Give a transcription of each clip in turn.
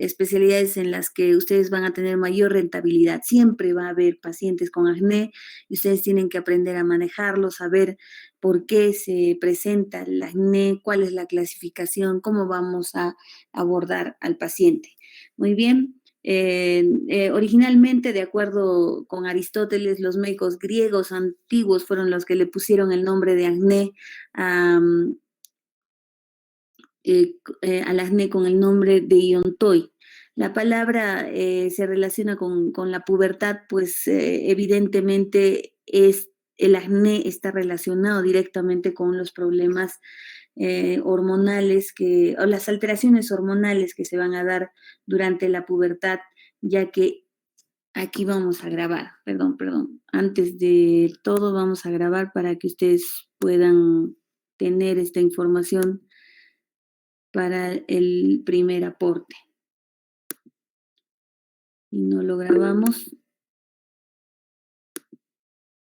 especialidades en las que ustedes van a tener mayor rentabilidad. Siempre va a haber pacientes con acné y ustedes tienen que aprender a manejarlo, saber por qué se presenta el acné, cuál es la clasificación, cómo vamos a abordar al paciente. Muy bien. Originalmente, de acuerdo con Aristóteles, los médicos griegos antiguos fueron los que le pusieron el nombre de acné al acné con el nombre de iontoi. La palabra se relaciona con la pubertad, pues evidentemente el acné está relacionado directamente con los problemas hormonales o las alteraciones hormonales que se van a dar durante la pubertad, ya que aquí vamos a grabar, perdón, antes de todo vamos a grabar para que ustedes puedan tener esta información para el primer aporte. Y no lo grabamos,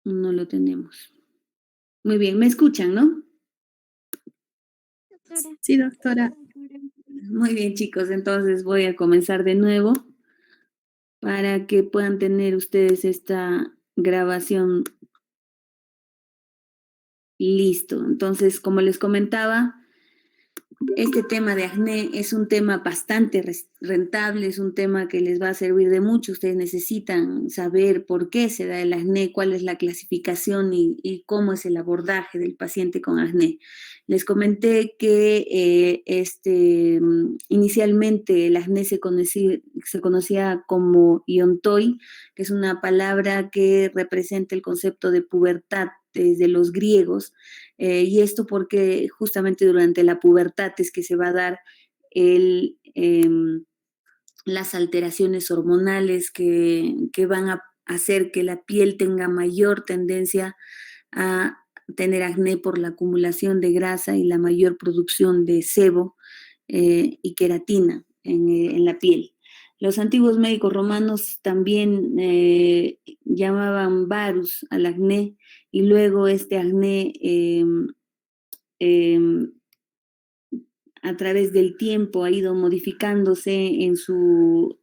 no lo tenemos. Muy bien, ¿me escuchan, no? Sí, doctora. Muy bien, chicos, entonces voy a comenzar de nuevo para que puedan tener ustedes esta grabación listo. Entonces, como les comentaba, este tema de acné es un tema bastante rentable, es un tema que les va a servir de mucho. Ustedes necesitan saber por qué se da el acné, cuál es la clasificación y cómo es el abordaje del paciente con acné. Les comenté que inicialmente el acné se conocía como iontoi, que es una palabra que representa el concepto de pubertad desde los griegos. Y esto porque justamente durante la pubertad es que se va a dar las alteraciones hormonales que van a hacer que la piel tenga mayor tendencia a tener acné por la acumulación de grasa y la mayor producción de sebo y queratina en la piel. Los antiguos médicos romanos también llamaban varus al acné y luego este acné a través del tiempo ha ido modificándose en su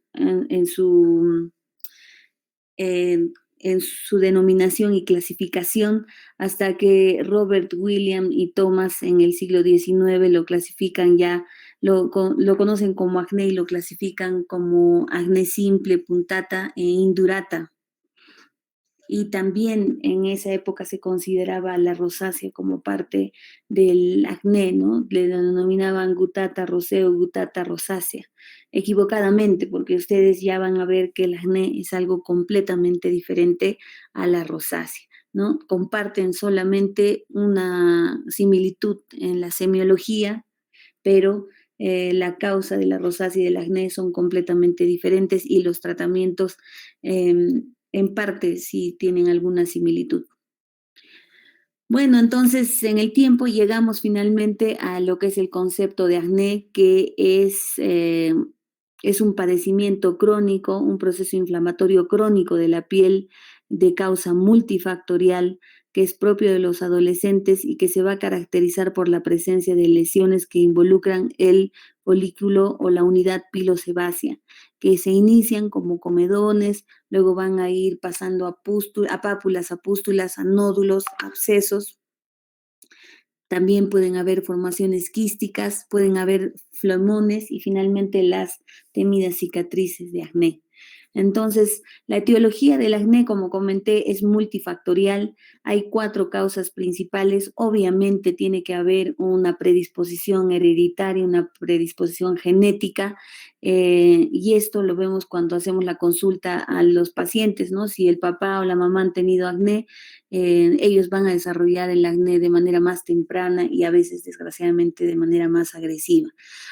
denominación y clasificación hasta que Robert, William y Thomas en el siglo XIX lo clasifican ya, lo conocen como acné y lo clasifican como acné simple, puntata e indurata. Y también en esa época se consideraba la rosácea como parte del acné, ¿no? Le denominaban gutata roseo, gutata rosácea, equivocadamente, porque ustedes ya van a ver que el acné es algo completamente diferente a la rosácea, ¿no? Comparten solamente una similitud en la semiología, pero la causa de la rosácea y del acné son completamente diferentes y los tratamientos en parte sí tienen alguna similitud. Bueno, entonces en el tiempo llegamos finalmente a lo que es el concepto de acné, que es un padecimiento crónico, un proceso inflamatorio crónico de la piel de causa multifactorial que es propio de los adolescentes y que se va a caracterizar por la presencia de lesiones que involucran el folículo o la unidad pilosebácea, que se inician como comedones, luego van a ir pasando a pápulas, a pústulas, a nódulos, abscesos. También pueden haber formaciones quísticas, pueden haber flemones y finalmente las temidas cicatrices de acné. Entonces, la etiología del acné, como comenté, es multifactorial. Hay 4 causas principales. Obviamente tiene que haber una predisposición hereditaria, una predisposición genética, y esto lo vemos cuando hacemos la consulta a los pacientes, ¿no? Si el papá o la mamá han tenido acné, ellos van a desarrollar el acné de manera más temprana y a veces, desgraciadamente, de manera más agresiva.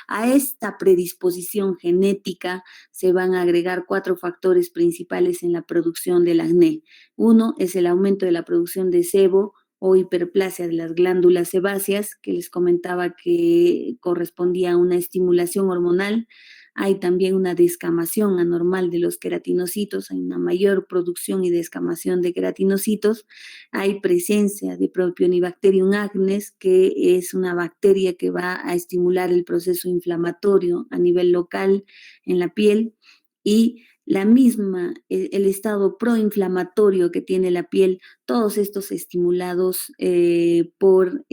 A esta predisposición genética se van a agregar 4 factores principales en la producción del acné. Uno es el aumento de la producción de sebo o hiperplasia de las glándulas sebáceas, que les comentaba que correspondía a una estimulación hormonal. hay también una descamación anormal de los queratinocitos, hay una mayor producción y descamación de queratinocitos, hay presencia de Propionibacterium acnes, que es una bacteria que va a estimular el proceso inflamatorio a nivel local en la piel, y la misma, el estado proinflamatorio que tiene la piel, todos estos estimulados por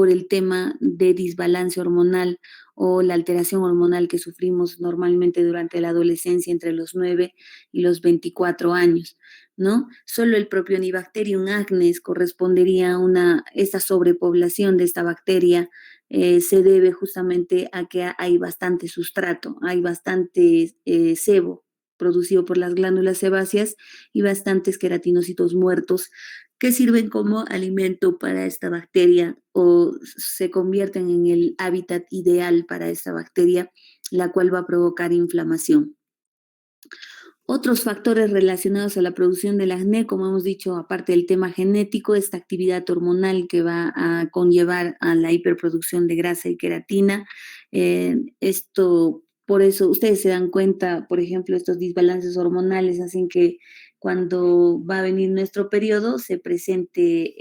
el tema de desbalance hormonal o la alteración hormonal que sufrimos normalmente durante la adolescencia entre los 9 y los 24 años, ¿no? Solo el Propionibacterium acnes correspondería a esta sobrepoblación de esta bacteria. Se debe justamente a que hay bastante sustrato, hay bastante sebo producido por las glándulas sebáceas y bastantes queratinocitos muertos que sirven como alimento para esta bacteria o se convierten en el hábitat ideal para esta bacteria, la cual va a provocar inflamación. Otros factores relacionados a la producción del acné, como hemos dicho, aparte del tema genético, esta actividad hormonal que va a conllevar a la hiperproducción de grasa y queratina. Por eso, ustedes se dan cuenta, por ejemplo, estos desbalances hormonales hacen que cuando va a venir nuestro periodo se presente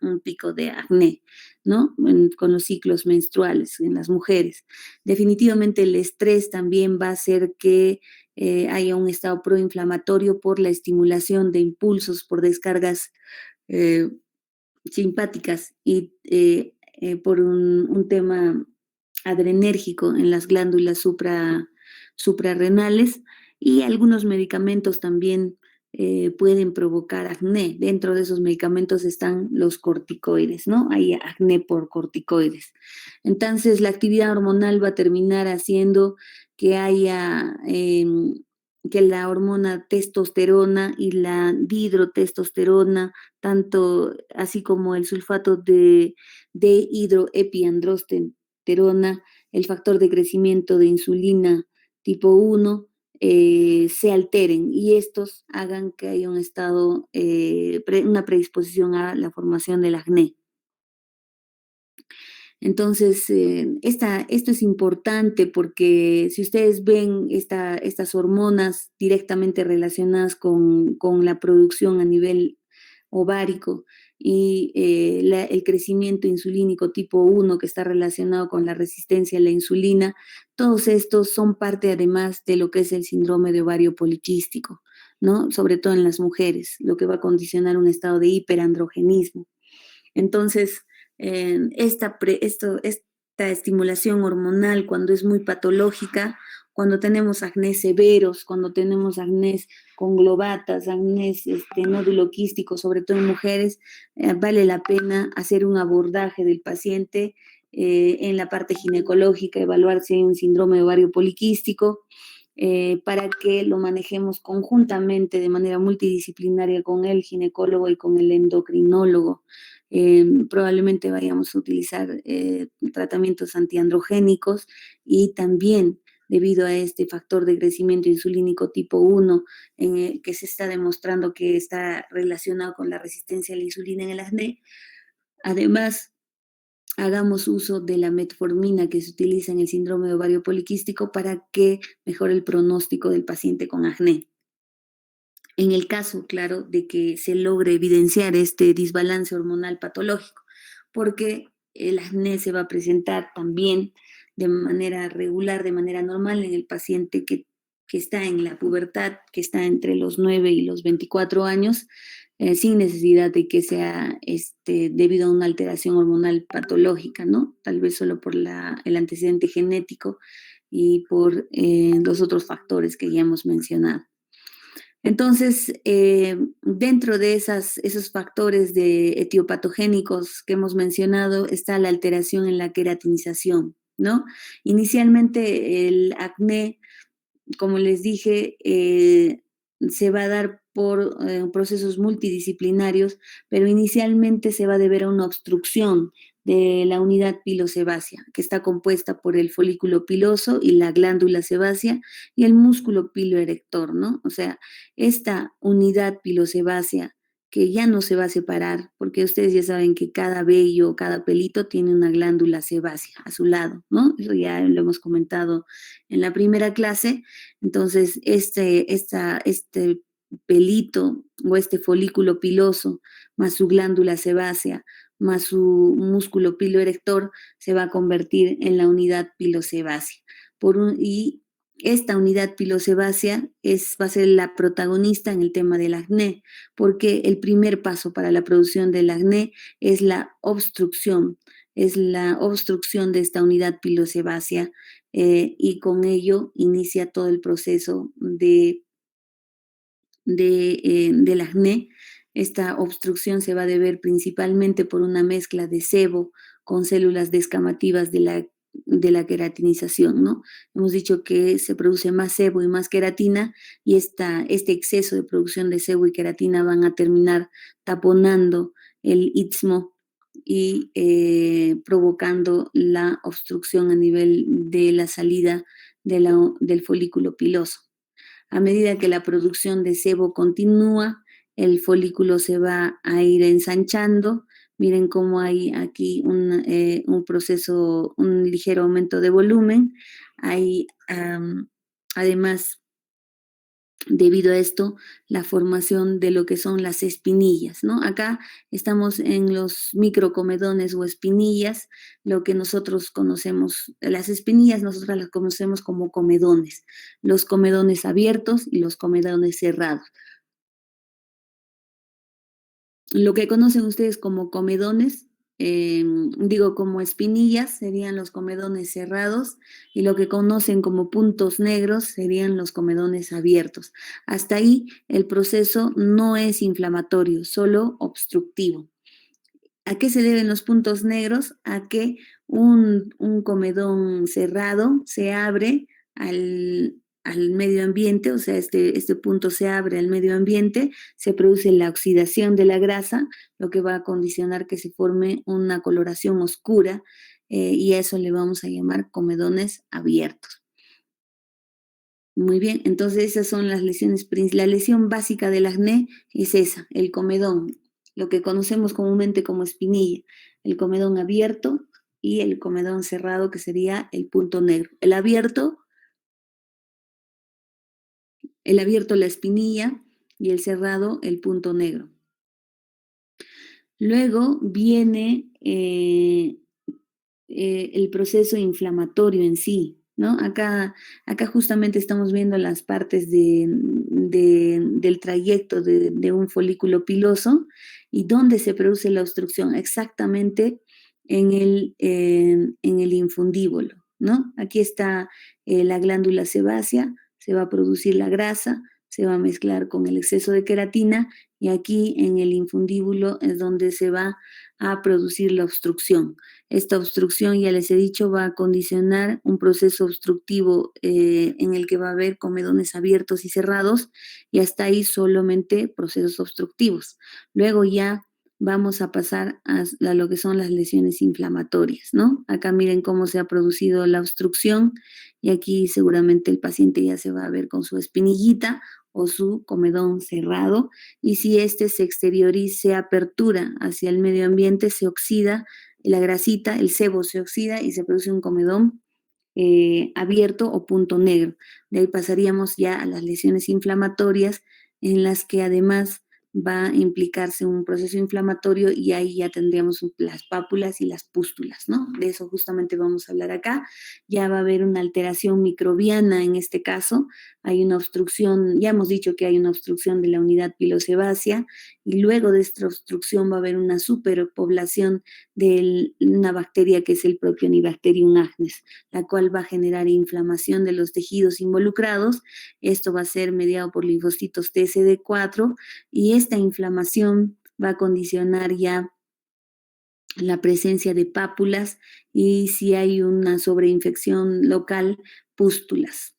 un pico de acné, ¿no? Con los ciclos menstruales en las mujeres. Definitivamente el estrés también va a hacer que haya un estado proinflamatorio por la estimulación de impulsos, por descargas eh, simpáticas y por un tema adrenérgico en las glándulas suprarrenales, y algunos medicamentos también pueden provocar acné. Dentro de esos medicamentos están los corticoides, ¿no? Hay acné por corticoides. Entonces, la actividad hormonal va a terminar haciendo que haya que la hormona testosterona y la dihidrotestosterona, tanto así como el sulfato de hidroepiandrosterona, el factor de crecimiento de insulina tipo 1, se alteren y estos hagan que haya un estado, una predisposición a la formación del acné. Entonces, esto es importante porque si ustedes ven estas hormonas directamente relacionadas con la producción a nivel ovárico y el crecimiento insulínico tipo 1 que está relacionado con la resistencia a la insulina, todos estos son parte además de lo que es el síndrome de ovario poliquístico, ¿no? Sobre todo en las mujeres, lo que va a condicionar un estado de hiperandrogenismo. Entonces, esta estimulación hormonal, cuando es muy patológica, cuando tenemos acné severos, cuando tenemos acné conglobatas, acné nódulo quístico, sobre todo en mujeres, vale la pena hacer un abordaje del paciente en la parte ginecológica, evaluar si hay un síndrome de ovario poliquístico, para que lo manejemos conjuntamente de manera multidisciplinaria con el ginecólogo y con el endocrinólogo. Probablemente vayamos a utilizar tratamientos antiandrogénicos y también debido a este factor de crecimiento insulínico tipo 1, que se está demostrando que está relacionado con la resistencia a la insulina en el acné. Además, hagamos uso de la metformina que se utiliza en el síndrome de ovario poliquístico para que mejore el pronóstico del paciente con acné. En el caso, claro, de que se logre evidenciar este desbalance hormonal patológico, porque el acné se va a presentar también de manera regular, de manera normal en el paciente que está en la pubertad, que está entre los 9 y los 24 años, sin necesidad de que sea debido a una alteración hormonal patológica, ¿no? Tal vez solo por el antecedente genético y por los otros factores que ya hemos mencionado. Entonces, dentro de esos factores etiopatogénicos que hemos mencionado está la alteración en la queratinización, ¿no? Inicialmente el acné, como les dije, se va a dar por procesos multidisciplinarios, pero inicialmente se va a deber a una obstrucción de la unidad pilosebácea, que está compuesta por el folículo piloso y la glándula sebácea y el músculo piloerector, ¿no? O sea, esta unidad pilosebácea que ya no se va a separar, porque ustedes ya saben que cada vello, cada pelito tiene una glándula sebácea a su lado, ¿no? Eso ya lo hemos comentado en la primera clase. Entonces, este pelito o este folículo piloso, más su glándula sebácea, más su músculo piloerector, se va a convertir en la unidad pilosebácea. Y esta unidad pilosebácea va a ser la protagonista en el tema del acné, porque el primer paso para la producción del acné es la obstrucción de esta unidad pilosebácea, y con ello inicia todo el proceso del acné. Esta obstrucción se va a deber principalmente por una mezcla de sebo con células descamativas de la queratinización, ¿no? Hemos dicho que se produce más sebo y más queratina, y este exceso de producción de sebo y queratina van a terminar taponando el istmo y provocando la obstrucción a nivel de la salida del folículo piloso. A medida que la producción de sebo continúa, el folículo se va a ir ensanchando. Miren cómo hay aquí un proceso, un ligero aumento de volumen. Hay, además, debido a esto, la formación de lo que son las espinillas, ¿no? Acá estamos en los microcomedones o espinillas, lo que nosotros conocemos, las espinillas nosotros las conocemos como comedones, los comedones abiertos y los comedones cerrados. Lo que conocen ustedes como comedones, como espinillas, serían los comedones cerrados, y lo que conocen como puntos negros serían los comedones abiertos. Hasta ahí el proceso no es inflamatorio, solo obstructivo. ¿A qué se deben los puntos negros? A que un comedón cerrado se abre al medio ambiente, o sea, este punto se abre al medio ambiente, se produce la oxidación de la grasa, lo que va a condicionar que se forme una coloración oscura, y a eso le vamos a llamar comedones abiertos. Muy bien, entonces esas son las lesiones. La lesión básica del acné es esa, el comedón, lo que conocemos comúnmente como espinilla, el comedón abierto y el comedón cerrado, que sería el punto negro. El abierto la espinilla, y el cerrado el punto negro. Luego viene el proceso inflamatorio en sí, ¿no? Acá justamente estamos viendo las partes del trayecto de un folículo piloso, y dónde se produce la obstrucción, exactamente en el infundíbulo, ¿no? Aquí está la glándula sebácea, se va a producir la grasa, se va a mezclar con el exceso de queratina, y aquí en el infundíbulo es donde se va a producir la obstrucción. Esta obstrucción, ya les he dicho, va a condicionar un proceso obstructivo, en el que va a haber comedones abiertos y cerrados, y hasta ahí solamente procesos obstructivos. Luego ya vamos a pasar a lo que son las lesiones inflamatorias, ¿no? Acá miren cómo se ha producido la obstrucción, y aquí seguramente el paciente ya se va a ver con su espinillita o su comedón cerrado, y si este se exterioriza, se apertura hacia el medio ambiente, se oxida la grasita, el sebo se oxida y se produce un comedón abierto o punto negro. De ahí pasaríamos ya a las lesiones inflamatorias, en las que además va a implicarse un proceso inflamatorio, y ahí ya tendríamos las pápulas y las pústulas, ¿no? De eso justamente vamos a hablar acá. Ya va a haber una alteración microbiana en este caso, hay una obstrucción, ya hemos dicho que hay una obstrucción de la unidad pilosebácea, y luego de esta obstrucción va a haber una superpoblación de una bacteria que es el Propionibacterium acnes, la cual va a generar inflamación de los tejidos involucrados. Esto va a ser mediado por linfocitos TSD4, y esta inflamación va a condicionar ya la presencia de pápulas, y si hay una sobreinfección local, pústulas.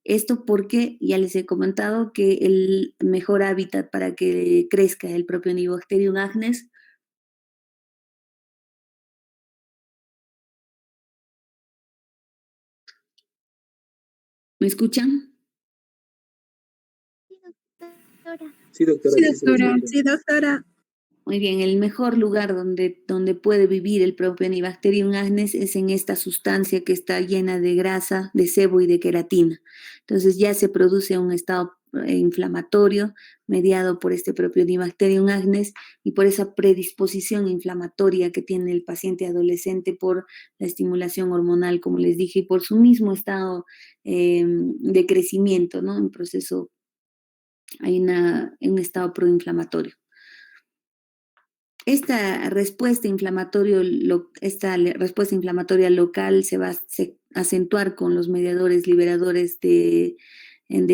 Esto porque ya les he comentado que el mejor hábitat para que crezca el Propionibacterium acnes. ¿Me escuchan? Sí, doctora, Sí, sí se lo doctora. escucha. Sí, doctora. Muy bien, el mejor lugar donde puede vivir el Propionibacterium acnes es en esta sustancia que está llena de grasa, de sebo y de queratina. Entonces ya se produce un estado inflamatorio mediado por este Propionibacterium acnes y por esa predisposición inflamatoria que tiene el paciente adolescente por la estimulación hormonal, como les dije, y por su mismo estado de crecimiento, ¿no? En proceso, hay un estado proinflamatorio. Esta respuesta inflamatoria local se va a acentuar con los mediadores liberadores de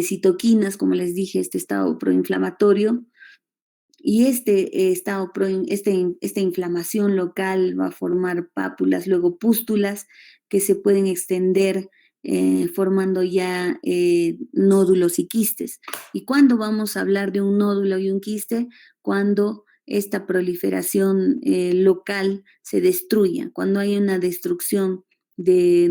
citoquinas, como les dije, este estado proinflamatorio. Y esta inflamación local va a formar pápulas, luego pústulas que se pueden extender formando ya nódulos y quistes. ¿Y cuándo vamos a hablar de un nódulo y un quiste? Cuando esta proliferación local se destruya, cuando hay una destrucción de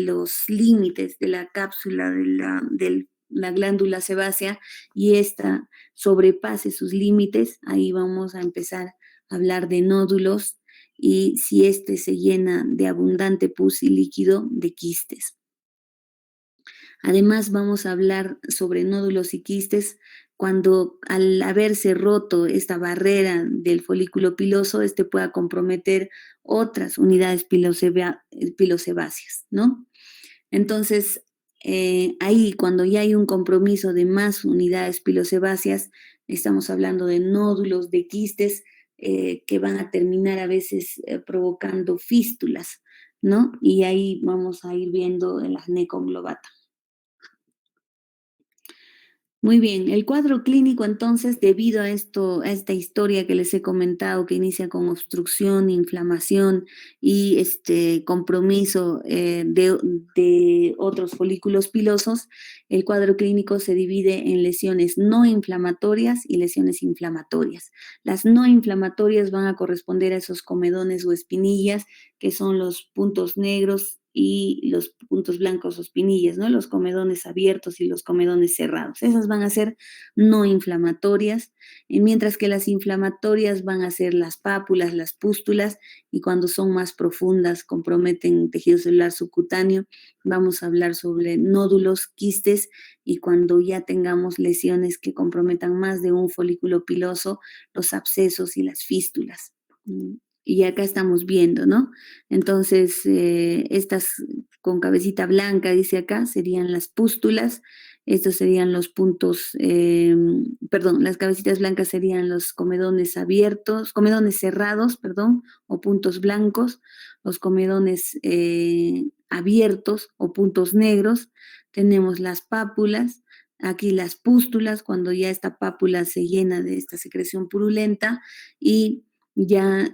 los límites de la cápsula de la glándula sebácea y esta sobrepase sus límites, ahí vamos a empezar a hablar de nódulos y si este se llena de abundante pus y líquido, de quistes. Además, vamos a hablar sobre nódulos y quistes cuando al haberse roto esta barrera del folículo piloso, este pueda comprometer otras unidades pilosebáceas, ¿no? Entonces, ahí cuando ya hay un compromiso de más unidades pilosebáceas, estamos hablando de nódulos, de quistes que van a terminar a veces provocando fístulas, ¿no? Y ahí vamos a ir viendo el acné conglobata. Muy bien, el cuadro clínico entonces, debido a esta historia que les he comentado, que inicia con obstrucción, inflamación y este compromiso de otros folículos pilosos, el cuadro clínico se divide en lesiones no inflamatorias y lesiones inflamatorias. Las no inflamatorias van a corresponder a esos comedones o espinillas, que son los puntos negros y los puntos blancos o espinillas, ¿no? Los comedones abiertos y los comedones cerrados. Esas van a ser no inflamatorias, mientras que las inflamatorias van a ser las pápulas, las pústulas, y cuando son más profundas, comprometen tejido celular subcutáneo, vamos a hablar sobre nódulos, quistes, y cuando ya tengamos lesiones que comprometan más de un folículo piloso, los abscesos y las fístulas. Y acá estamos viendo, ¿no? Entonces, estas con cabecita blanca, dice acá, serían las pústulas. Estos serían los puntos, las cabecitas blancas serían los comedones abiertos, comedones cerrados, perdón, o puntos blancos. Los comedones abiertos o puntos negros. Tenemos las pápulas. Aquí las pústulas, cuando ya esta pápula se llena de esta secreción purulenta y ya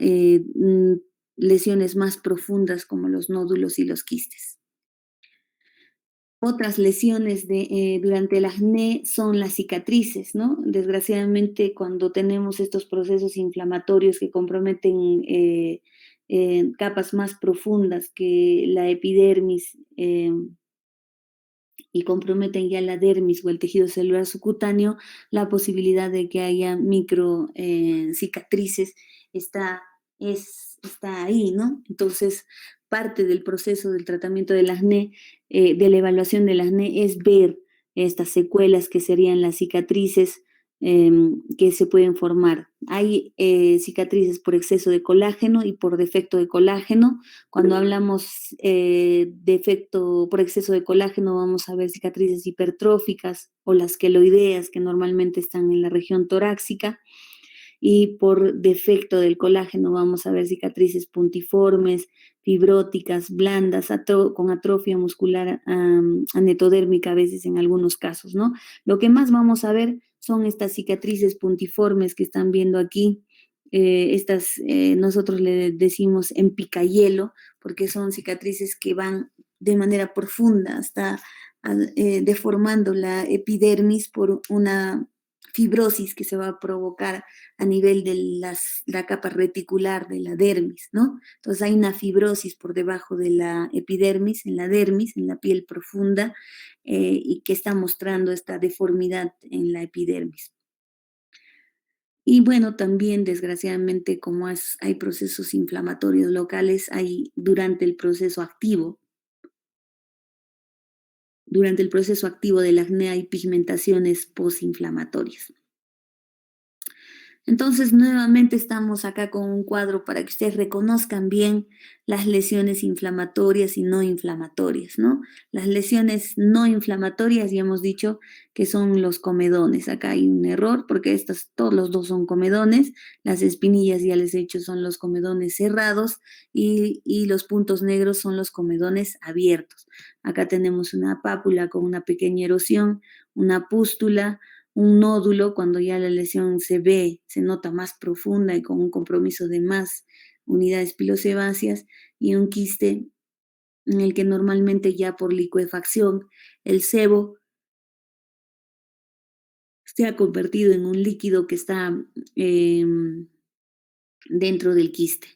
lesiones más profundas como los nódulos y los quistes. Otras lesiones durante el acné son las cicatrices, ¿no? Desgraciadamente, cuando tenemos estos procesos inflamatorios que comprometen capas más profundas que la epidermis y comprometen ya la dermis o el tejido celular subcutáneo, la posibilidad de que haya micro cicatrices está ahí, ¿no? Entonces, parte del proceso del tratamiento del acné, de la evaluación del acné, es ver estas secuelas que serían las cicatrices que se pueden formar. Hay cicatrices por exceso de colágeno y por defecto de colágeno. Cuando hablamos por exceso de colágeno, vamos a ver cicatrices hipertróficas o las queloideas, que normalmente están en la región torácica. Y por defecto del colágeno vamos a ver cicatrices puntiformes, fibróticas, blandas, con atrofia muscular anetodérmica a veces en algunos casos, ¿no? Lo que más vamos a ver son estas cicatrices puntiformes que están viendo aquí. Nosotros le decimos en picayelo, porque son cicatrices que van de manera profunda hasta deformando la epidermis por una fibrosis que se va a provocar a nivel de la capa reticular de la dermis, ¿no? Entonces hay una fibrosis por debajo de la epidermis, en la piel profunda, y que está mostrando esta deformidad en la epidermis. Y bueno, también desgraciadamente como hay procesos inflamatorios locales, hay durante el proceso activo del acné hay pigmentaciones posinflamatorias. Entonces, nuevamente estamos acá con un cuadro para que ustedes reconozcan bien las lesiones inflamatorias y no inflamatorias, ¿no? Las lesiones no inflamatorias ya hemos dicho que son los comedones. Acá hay un error porque todos los dos son comedones. Las espinillas ya les he dicho son los comedones cerrados y los puntos negros son los comedones abiertos. Acá tenemos una pápula con una pequeña erosión, una pústula, un nódulo cuando ya la lesión se nota más profunda y con un compromiso de más unidades pilosebáceas y un quiste en el que normalmente ya por licuefacción el sebo se ha convertido en un líquido que está dentro del quiste.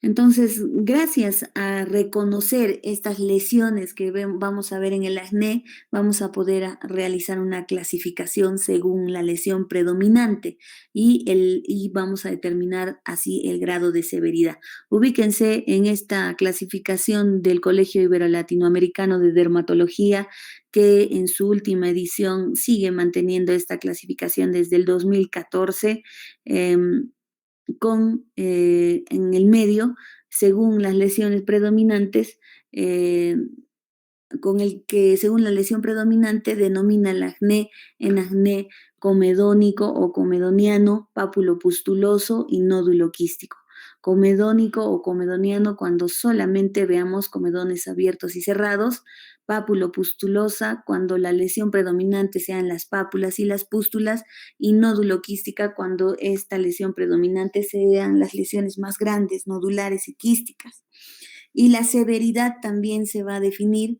Entonces, gracias a reconocer estas lesiones que vamos a ver en el acné, vamos a poder realizar una clasificación según la lesión predominante y vamos a determinar así el grado de severidad. Ubíquense en esta clasificación del Colegio Ibero-Latinoamericano de Dermatología, que en su última edición sigue manteniendo esta clasificación desde el 2014. En el medio, según las lesiones predominantes, eh, con el que según la lesión predominante denomina el acné en acné comedónico o comedoniano, pápulo-pustuloso y nódulo quístico. Comedónico o comedoniano cuando solamente veamos comedones abiertos y cerrados, pápulo-pustulosa cuando la lesión predominante sean las pápulas y las pústulas, y nódulo quística cuando esta lesión predominante sean las lesiones más grandes, nodulares y quísticas. Y la severidad también se va a definir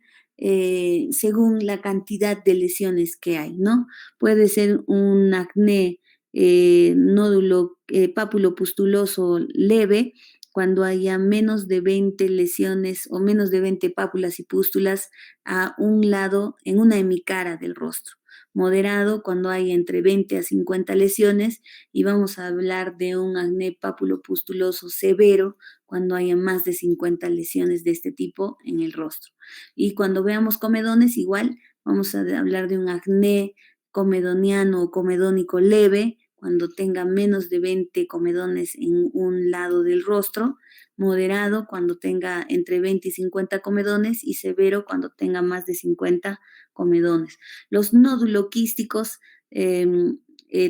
según la cantidad de lesiones que hay, ¿no? Puede ser un acné nódulo pápulo pustuloso leve cuando haya menos de 20 lesiones o menos de 20 pápulas y pústulas a un lado en una hemicara del rostro. Moderado cuando hay entre 20 a 50 lesiones, y vamos a hablar de un acné pápulo pustuloso severo cuando haya más de 50 lesiones de este tipo en el rostro. Y cuando veamos comedones, igual vamos a hablar de un acné comedoniano o comedónico leve, cuando tenga menos de 20 comedones en un lado del rostro, moderado cuando tenga entre 20 y 50 comedones, y severo cuando tenga más de 50 comedones. Los nóduloquísticos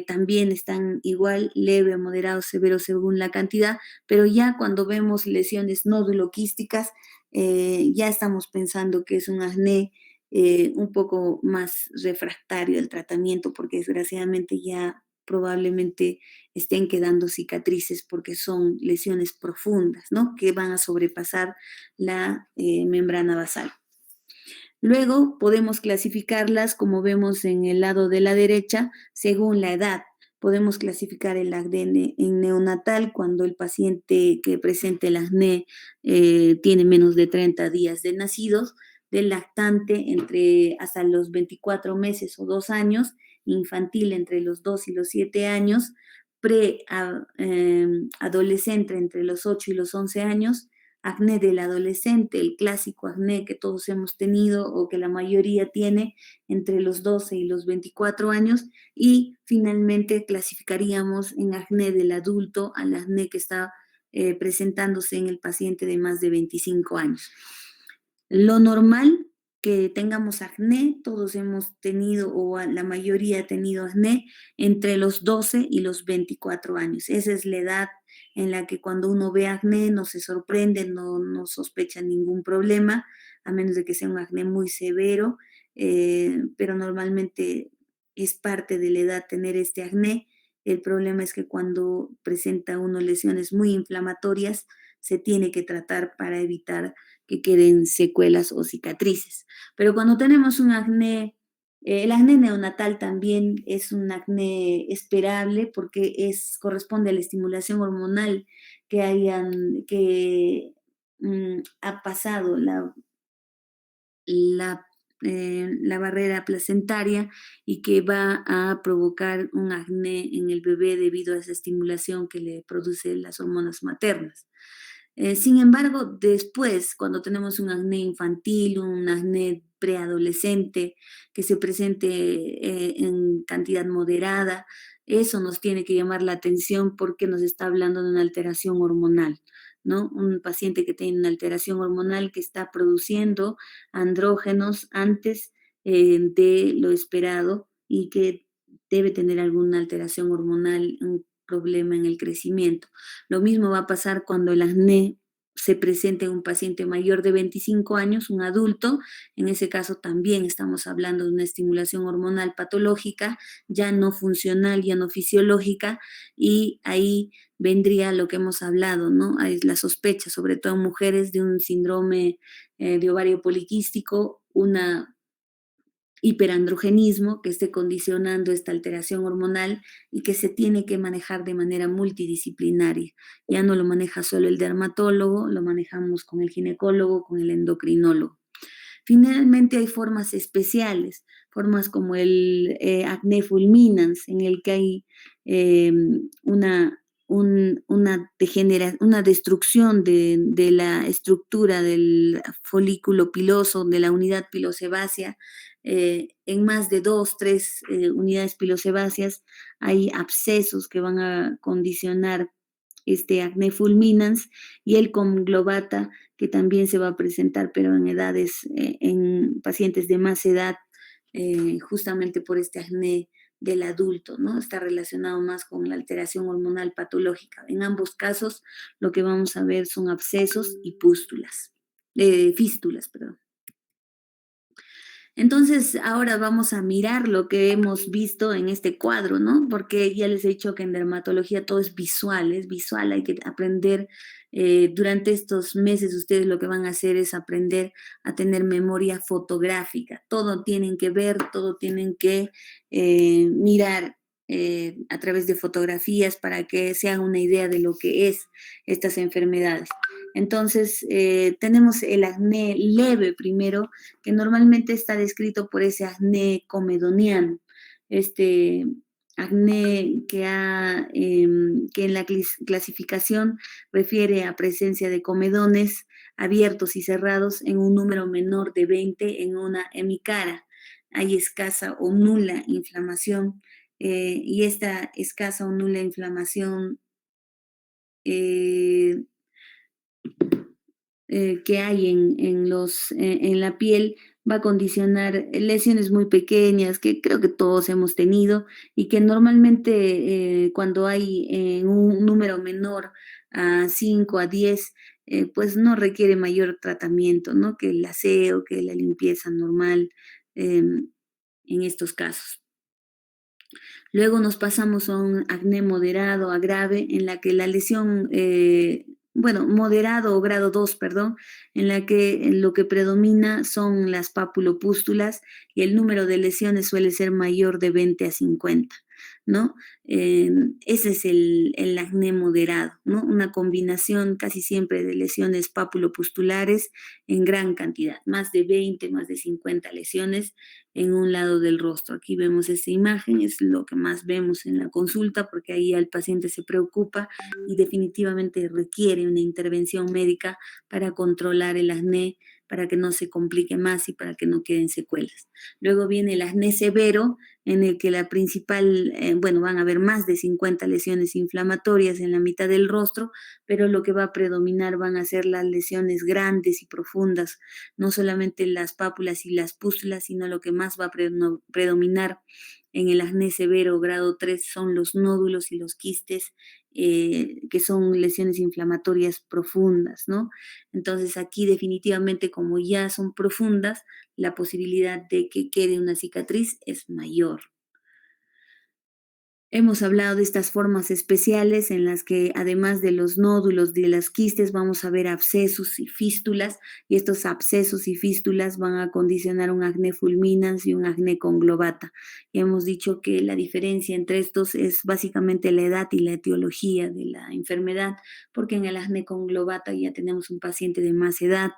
también están igual, leve, moderado, severo según la cantidad, pero ya cuando vemos lesiones nóduloquísticas, ya estamos pensando que es un acné un poco más refractario al tratamiento, porque desgraciadamente ya probablemente estén quedando cicatrices porque son lesiones profundas, ¿no? Que van a sobrepasar la membrana basal. Luego podemos clasificarlas, como vemos en el lado de la derecha, según la edad. Podemos clasificar el acné en neonatal cuando el paciente que presenta el acné tiene menos de 30 días de nacidos, del lactante hasta los 24 meses o 2 años, infantil entre los 2 y los 7 años, adolescente entre los 8 y los 11 años, acné del adolescente, el clásico acné que todos hemos tenido o que la mayoría tiene entre los 12 y los 24 años, y finalmente clasificaríamos en acné del adulto al acné que está presentándose en el paciente de más de 25 años. Lo normal que tengamos acné, todos hemos tenido o la mayoría ha tenido acné entre los 12 y los 24 años. Esa es la edad en la que cuando uno ve acné no se sorprende, no sospecha ningún problema, a menos de que sea un acné muy severo, pero normalmente es parte de la edad tener este acné. El problema es que cuando presenta uno lesiones muy inflamatorias, se tiene que tratar para evitar que queden secuelas o cicatrices. Pero cuando tenemos un acné El acné neonatal también es un acné esperable porque corresponde a la estimulación hormonal que ha pasado la, la barrera placentaria y que va a provocar un acné en el bebé debido a esa estimulación que le produce las hormonas maternas. Sin embargo, después, cuando tenemos un acné infantil, un acné preadolescente que se presente en cantidad moderada, eso nos tiene que llamar la atención porque nos está hablando de una alteración hormonal, ¿no? Un paciente que tiene una alteración hormonal que está produciendo andrógenos antes de lo esperado y que debe tener alguna alteración hormonal, un problema en el crecimiento. Lo mismo va a pasar cuando el acné se presente en un paciente mayor de 25 años, un adulto. En ese caso también estamos hablando de una estimulación hormonal patológica, ya no funcional, ya no fisiológica, y ahí vendría lo que hemos hablado, ¿no? Hay la sospecha, sobre todo en mujeres, de un síndrome de ovario poliquístico, una hiperandrogenismo que esté condicionando esta alteración hormonal y que se tiene que manejar de manera multidisciplinaria. Ya no lo maneja solo el dermatólogo, lo manejamos con el ginecólogo, con el endocrinólogo. Finalmente hay formas especiales, formas como el acné fulminans, en el que hay eh, una destrucción de la estructura del folículo piloso, de la unidad pilosebácea. En más de dos, tres unidades pilosebáceas hay abscesos que van a condicionar este acné fulminans y el conglobata que también se va a presentar, pero en edades, en pacientes de más edad, justamente por este acné del adulto, ¿no? Está relacionado más con la alteración hormonal patológica. En ambos casos, lo que vamos a ver son abscesos y fístulas, perdón. Entonces, ahora vamos a mirar lo que hemos visto en este cuadro, ¿no? Porque ya les he dicho que en dermatología todo es visual, hay que aprender. Durante estos meses ustedes lo que van a hacer es aprender a tener memoria fotográfica. Todo tienen que ver, todo tienen que mirar a través de fotografías para que se hagan una idea de lo que es estas enfermedades. Entonces, tenemos el acné leve primero, que normalmente está descrito por ese acné comedoniano, este acné que en la clasificación refiere a presencia de comedones abiertos y cerrados en un número menor de 20 en una hemicara. Hay escasa o nula inflamación y esta escasa o nula inflamación eh, que hay en la piel va a condicionar lesiones muy pequeñas que creo que todos hemos tenido y que normalmente cuando hay un número menor a 5 a 10 pues no requiere mayor tratamiento, ¿no? Que el aseo, que la limpieza normal en estos casos. Luego nos pasamos a un acné moderado a grave, en la que la lesión, bueno, moderado o grado 2, perdón, en la que lo que predomina son las papulopústulas y el número de lesiones suele ser mayor de 20 a 50, ¿no? Ese es el acné moderado, ¿no? Una combinación casi siempre de lesiones papulopustulares en gran cantidad, más de 20, más de 50 lesiones en un lado del rostro. Aquí vemos esta imagen, es lo que más vemos en la consulta porque ahí el paciente se preocupa y definitivamente requiere una intervención médica para controlar el acné, para que no se complique más y para que no queden secuelas. Luego viene el acné severo, en el que la principal, bueno, van a haber más de 50 lesiones inflamatorias en la mitad del rostro, pero lo que va a predominar van a ser las lesiones grandes y profundas, no solamente las pápulas y las pústulas, sino lo que más va a predominar en el acné severo grado 3 son los nódulos y los quistes, que son lesiones inflamatorias profundas, ¿no? Entonces aquí definitivamente como ya son profundas, la posibilidad de que quede una cicatriz es mayor. Hemos hablado de estas formas especiales en las que además de los nódulos de las quistes vamos a ver abscesos y fístulas y estos abscesos y fístulas van a condicionar un acné fulminans y un acné conglobata. Y hemos dicho que la diferencia entre estos es básicamente la edad y la etiología de la enfermedad, porque en el acné conglobata ya tenemos un paciente de más edad,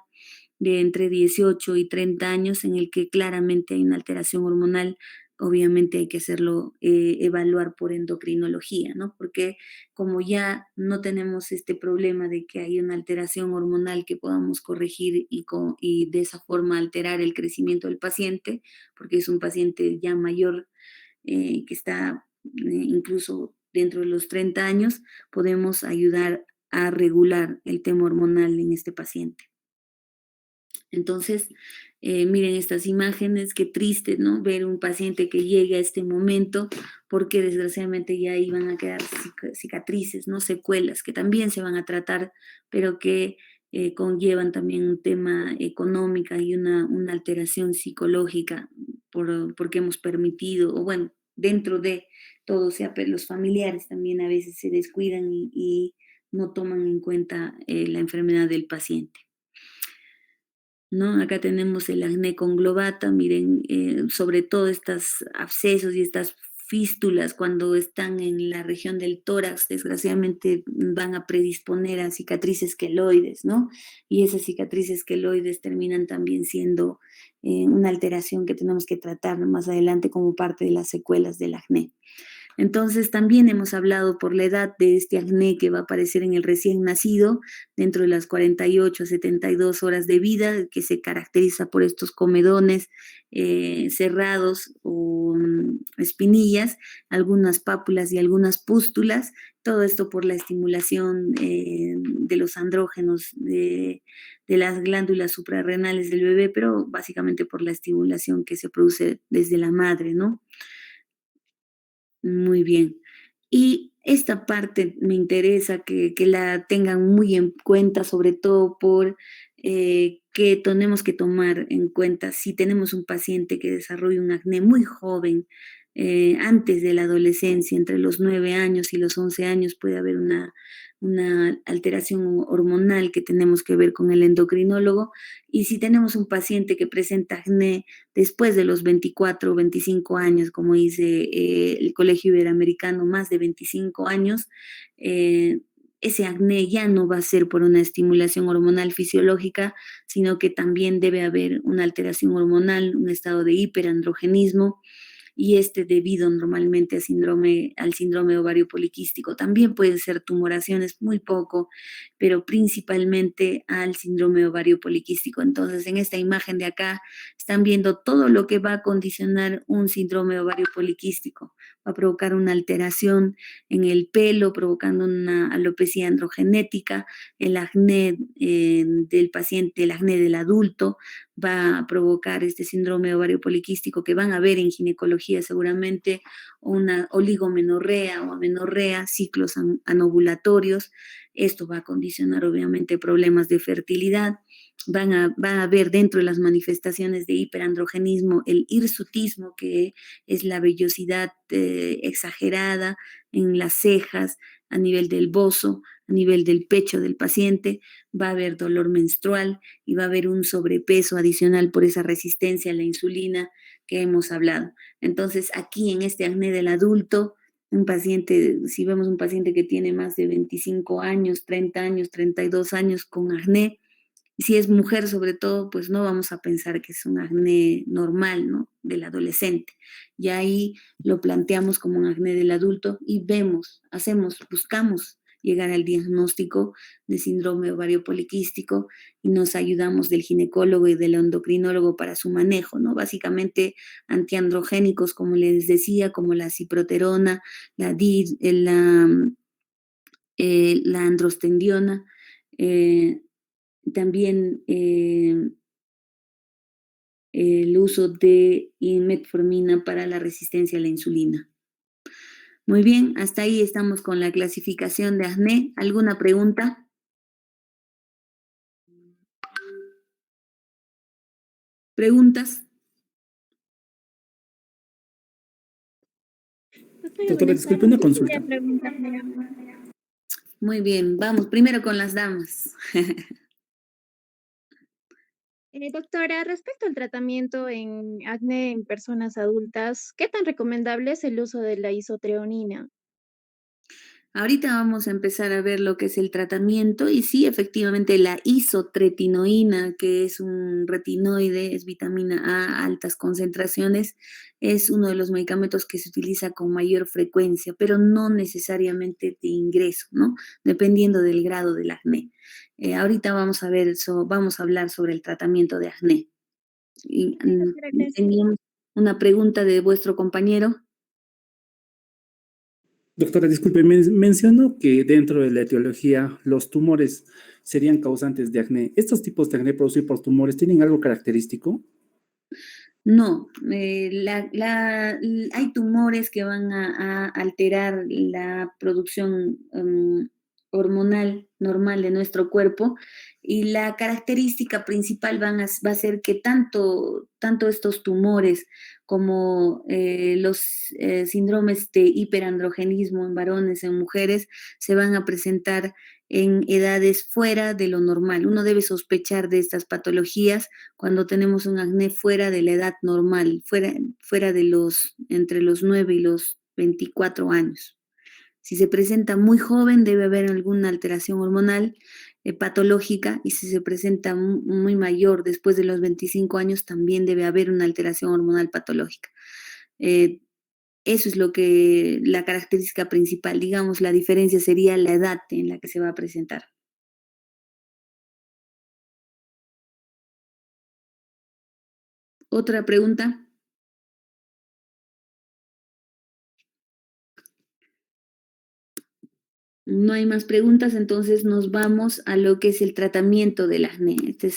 de entre 18 y 30 años, en el que claramente hay una alteración hormonal. Obviamente hay que hacerlo, evaluar por endocrinología, ¿no? Porque como ya no tenemos este problema de que hay una alteración hormonal que podamos corregir y de esa forma alterar el crecimiento del paciente, porque es un paciente ya mayor, que está, incluso dentro de los 30 años, podemos ayudar a regular el tema hormonal en este paciente. Entonces, miren estas imágenes, qué triste, ¿no? Ver un paciente que llegue a este momento, porque desgraciadamente ya iban a quedar cicatrices, ¿no? Secuelas, que también se van a tratar, pero que conllevan también un tema económico y una alteración psicológica porque hemos permitido, o bueno, dentro de todo, o sea, pero los familiares también a veces se descuidan y no toman en cuenta la enfermedad del paciente. ¿No? Acá tenemos el acné conglobata, miren, sobre todo estos abscesos y estas fístulas cuando están en la región del tórax, desgraciadamente van a predisponer a cicatrices queloides, ¿no? Y esas cicatrices queloides terminan también siendo una alteración que tenemos que tratar más adelante como parte de las secuelas del acné. Entonces, también hemos hablado por la edad de este acné que va a aparecer en el recién nacido dentro de las 48 a 72 horas de vida, que se caracteriza por estos comedones cerrados o espinillas, algunas pápulas y algunas pústulas, todo esto por la estimulación de los andrógenos de las glándulas suprarrenales del bebé, pero básicamente por la estimulación que se produce desde la madre, ¿no? Muy bien. Y esta parte me interesa que la tengan muy en cuenta, sobre todo por que tenemos que tomar en cuenta si tenemos un paciente que desarrolla un acné muy joven, antes de la adolescencia, entre los 9 años y los 11 años, puede haber una alteración hormonal que tenemos que ver con el endocrinólogo. Y si tenemos un paciente que presenta acné después de los 24 o 25 años, como dice el Colegio Iberoamericano, más de 25 años, ese acné ya no va a ser por una estimulación hormonal fisiológica, sino que también debe haber una alteración hormonal, un estado de hiperandrogenismo, y este debido normalmente al síndrome ovario poliquístico. También pueden ser tumoraciones muy poco, pero principalmente al síndrome ovario poliquístico. Entonces, en esta imagen de acá están viendo todo lo que va a condicionar un síndrome ovario poliquístico. Va a provocar una alteración en el pelo, provocando una alopecia androgenética, el acné del paciente, el acné del adulto, va a provocar este síndrome ovario poliquístico que van a ver en ginecología seguramente, una oligomenorrea o amenorrea, ciclos anovulatorios. Esto va a condicionar obviamente problemas de fertilidad. Va a ver dentro de las manifestaciones de hiperandrogenismo el hirsutismo, que es la vellosidad exagerada en las cejas, a nivel del bozo, a nivel del pecho del paciente. Va a haber dolor menstrual y va a haber un sobrepeso adicional por esa resistencia a la insulina que hemos hablado. Entonces, aquí en este acné del adulto, un paciente, si vemos un paciente que tiene más de 25 años, 30 años, 32 años con acné, y si es mujer sobre todo, pues no vamos a pensar que es un acné normal, ¿no? Del adolescente. Y ahí lo planteamos como un acné del adulto y buscamos llegar al diagnóstico de síndrome ovario poliquístico y nos ayudamos del ginecólogo y del endocrinólogo para su manejo, ¿no? Básicamente antiandrogénicos, como les decía, como la ciproterona, la DID, la androstendiona, eh, también el uso de metformina para la resistencia a la insulina. Muy bien, hasta ahí estamos con la clasificación de acné. ¿Alguna pregunta? ¿Preguntas? Hola, Doctora, buenas disculpe tardes. una Yo quería consulta. preguntarle, Muy bien, vamos primero con las damas. doctora, respecto al tratamiento en acné en personas adultas, ¿qué tan recomendable es el uso de la isotretinoína? Ahorita vamos a empezar a ver lo que es el tratamiento y sí, efectivamente la isotretinoína, que es un retinoide, es vitamina A a altas concentraciones, es uno de los medicamentos que se utiliza con mayor frecuencia, pero no necesariamente de ingreso, ¿no? Dependiendo del grado del acné. Ahorita vamos a ver vamos a hablar sobre el tratamiento de acné. Y, Sí, doctora, gracias. teníamos una pregunta de vuestro compañero. Doctora, disculpe, mencionó que dentro de la etiología los tumores serían causantes de acné. ¿Estos tipos de acné producidos por tumores tienen algo característico? No, hay tumores que van a alterar la producción hormonal normal de nuestro cuerpo y la característica principal va a ser que tanto estos tumores como los síndromes de hiperandrogenismo en varones, en mujeres, se van a presentar en edades fuera de lo normal. Uno debe sospechar de estas patologías cuando tenemos un acné fuera de la edad normal, fuera de entre los 9 y los 24 años. Si se presenta muy joven, debe haber alguna alteración hormonal patológica, y si se presenta muy mayor, después de los 25 años, también debe haber una alteración hormonal patológica. Eh, Eso es la característica principal. Digamos, la diferencia sería la edad en la que se va a presentar. ¿Otra pregunta? No hay más preguntas, entonces nos vamos a lo que es el tratamiento del acné. Esta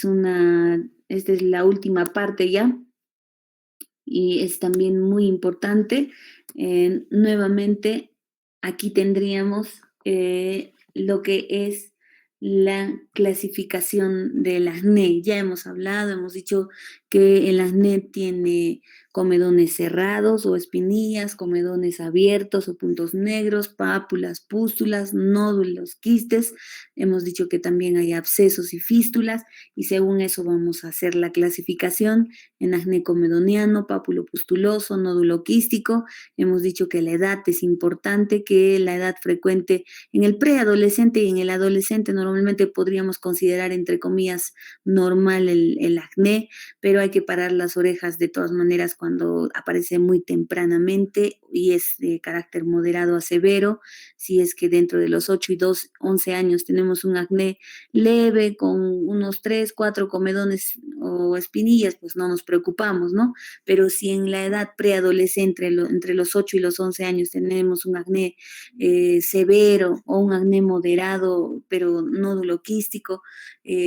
es la última parte ya y es también muy importante. Nuevamente, aquí tendríamos lo que es la clasificación del acné. Ya hemos hablado, hemos dicho que el acné tiene comedones cerrados o espinillas, comedones abiertos o puntos negros, pápulas, pústulas, nódulos, quistes. Hemos dicho que también hay abscesos y fístulas y según eso vamos a hacer la clasificación en acné comedoniano, pápulo pustuloso, nódulo quístico. Hemos dicho que la edad es importante, que la edad frecuente en el preadolescente y en el adolescente normalmente podríamos considerar entre comillas normal el acné, pero hay que parar las orejas de todas maneras cuando aparece muy tempranamente y es de carácter moderado a severo. Si es que dentro de los 8 y 11 años tenemos un acné leve con unos 3, 4 comedones o espinillas, pues no nos preocupamos, ¿no? Pero si en la edad preadolescente, entre los 8 y los 11 años, tenemos un acné severo o un acné moderado, pero nódulo quístico,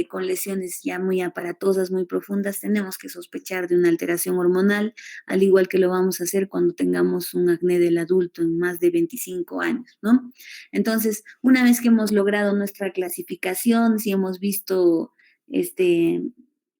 con lesiones ya muy aparatosas, muy profundas, tenemos que sospechar de una alteración hormonal, al igual que lo vamos a hacer cuando tengamos un acné del adulto en más de 25 años, ¿no? Entonces, una vez que hemos logrado nuestra clasificación, si hemos visto este,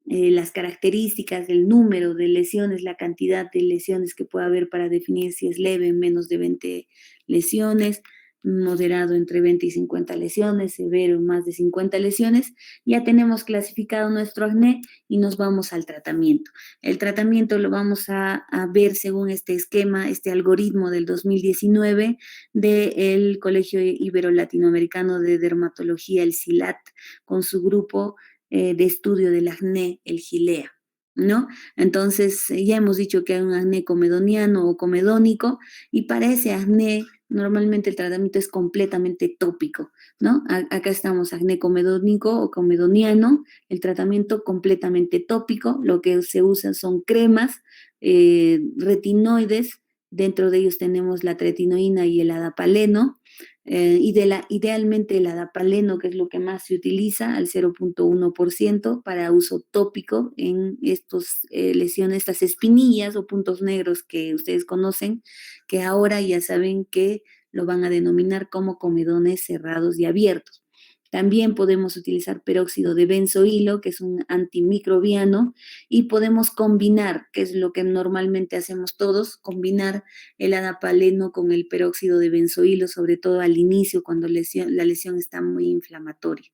las características, el número de lesiones, la cantidad de lesiones que puede haber para definir si es leve, menos de 20 lesiones, moderado entre 20 y 50 lesiones, severo más de 50 lesiones, ya tenemos clasificado nuestro acné y nos vamos al tratamiento. El tratamiento lo vamos a ver según este esquema, este algoritmo del 2019 del Colegio Ibero-Latinoamericano de Dermatología, el CILAT, con su grupo de estudio del acné, el GILEA, ¿no? Entonces, ya hemos dicho que hay un acné comedoniano o comedónico, y para ese acné normalmente el tratamiento es completamente tópico, ¿no? Acá estamos, acné comedónico o comedoniano, el tratamiento completamente tópico, lo que se usa son cremas, retinoides, dentro de ellos tenemos la tretinoína y el adapaleno, idealmente el adapaleno, que es lo que más se utiliza, al 0,1% para uso tópico en estos lesiones, estas espinillas o puntos negros que ustedes conocen, que ahora ya saben que lo van a denominar como comedones cerrados y abiertos. También podemos utilizar peróxido de benzoilo, que es un antimicrobiano, y podemos combinar, que es lo que normalmente hacemos todos, combinar el adapaleno con el peróxido de benzoilo, sobre todo al inicio, cuando la lesión está muy inflamatoria.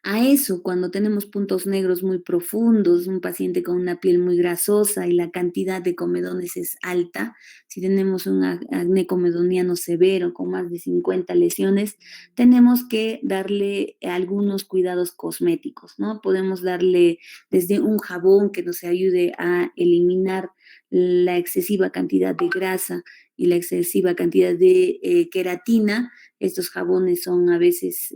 A eso, cuando tenemos puntos negros muy profundos, un paciente con una piel muy grasosa y la cantidad de comedones es alta, si tenemos un acné comedoniano severo con más de 50 lesiones, tenemos que darle algunos cuidados cosméticos, ¿no? Podemos darle desde un jabón que nos ayude a eliminar la excesiva cantidad de grasa y la excesiva cantidad de queratina. Estos jabones son a veces,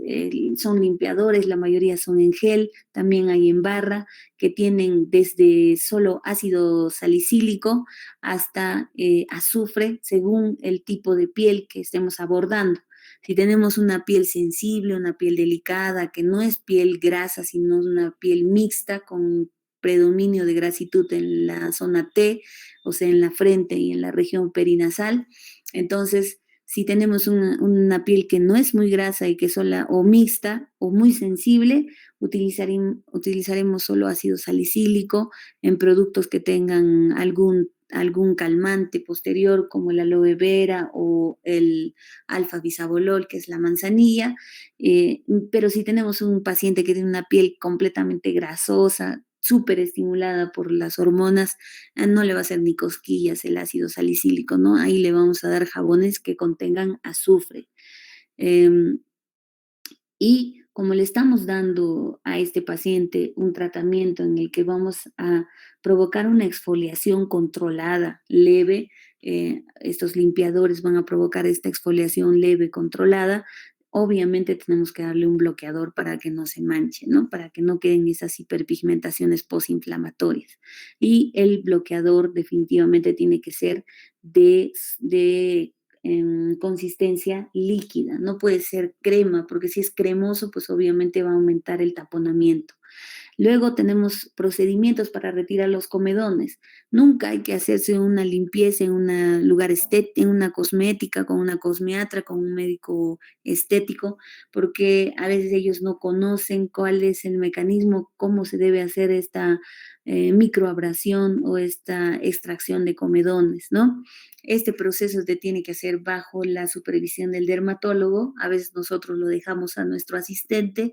son limpiadores, la mayoría son en gel, también hay en barra, que tienen desde solo ácido salicílico hasta azufre, según el tipo de piel que estemos abordando. Si tenemos una piel sensible, una piel delicada, que no es piel grasa, sino una piel mixta con predominio de grasitud en la zona T, o sea, en la frente y en la región perinasal, entonces si tenemos una piel que no es muy grasa y que es sola o mixta o muy sensible, utilizaremos solo ácido salicílico en productos que tengan algún calmante posterior como la aloe vera o el alfa bisabolol, que es la manzanilla. Pero si tenemos un paciente que tiene una piel completamente grasosa, súper estimulada por las hormonas, no le va a hacer ni cosquillas el ácido salicílico, ¿no? Ahí le vamos a dar jabones que contengan azufre. Y como le estamos dando a este paciente un tratamiento en el que vamos a provocar una exfoliación controlada, leve, estos limpiadores van a provocar esta exfoliación leve, controlada, obviamente tenemos que darle un bloqueador para que no se manche, ¿no? Para que no queden esas hiperpigmentaciones postinflamatorias. Y el bloqueador definitivamente tiene que ser de en consistencia líquida, no puede ser crema, porque si es cremoso, pues obviamente va a aumentar el taponamiento. Luego tenemos procedimientos para retirar los comedones. Nunca hay que hacerse una limpieza en un lugar estético, en una cosmética, con una cosmiatra, con un médico estético, porque a veces ellos no conocen cuál es el mecanismo, cómo se debe hacer esta microabrasión o esta extracción de comedones, ¿no? Este proceso se tiene que hacer bajo la supervisión del dermatólogo. A veces nosotros lo dejamos a nuestro asistente,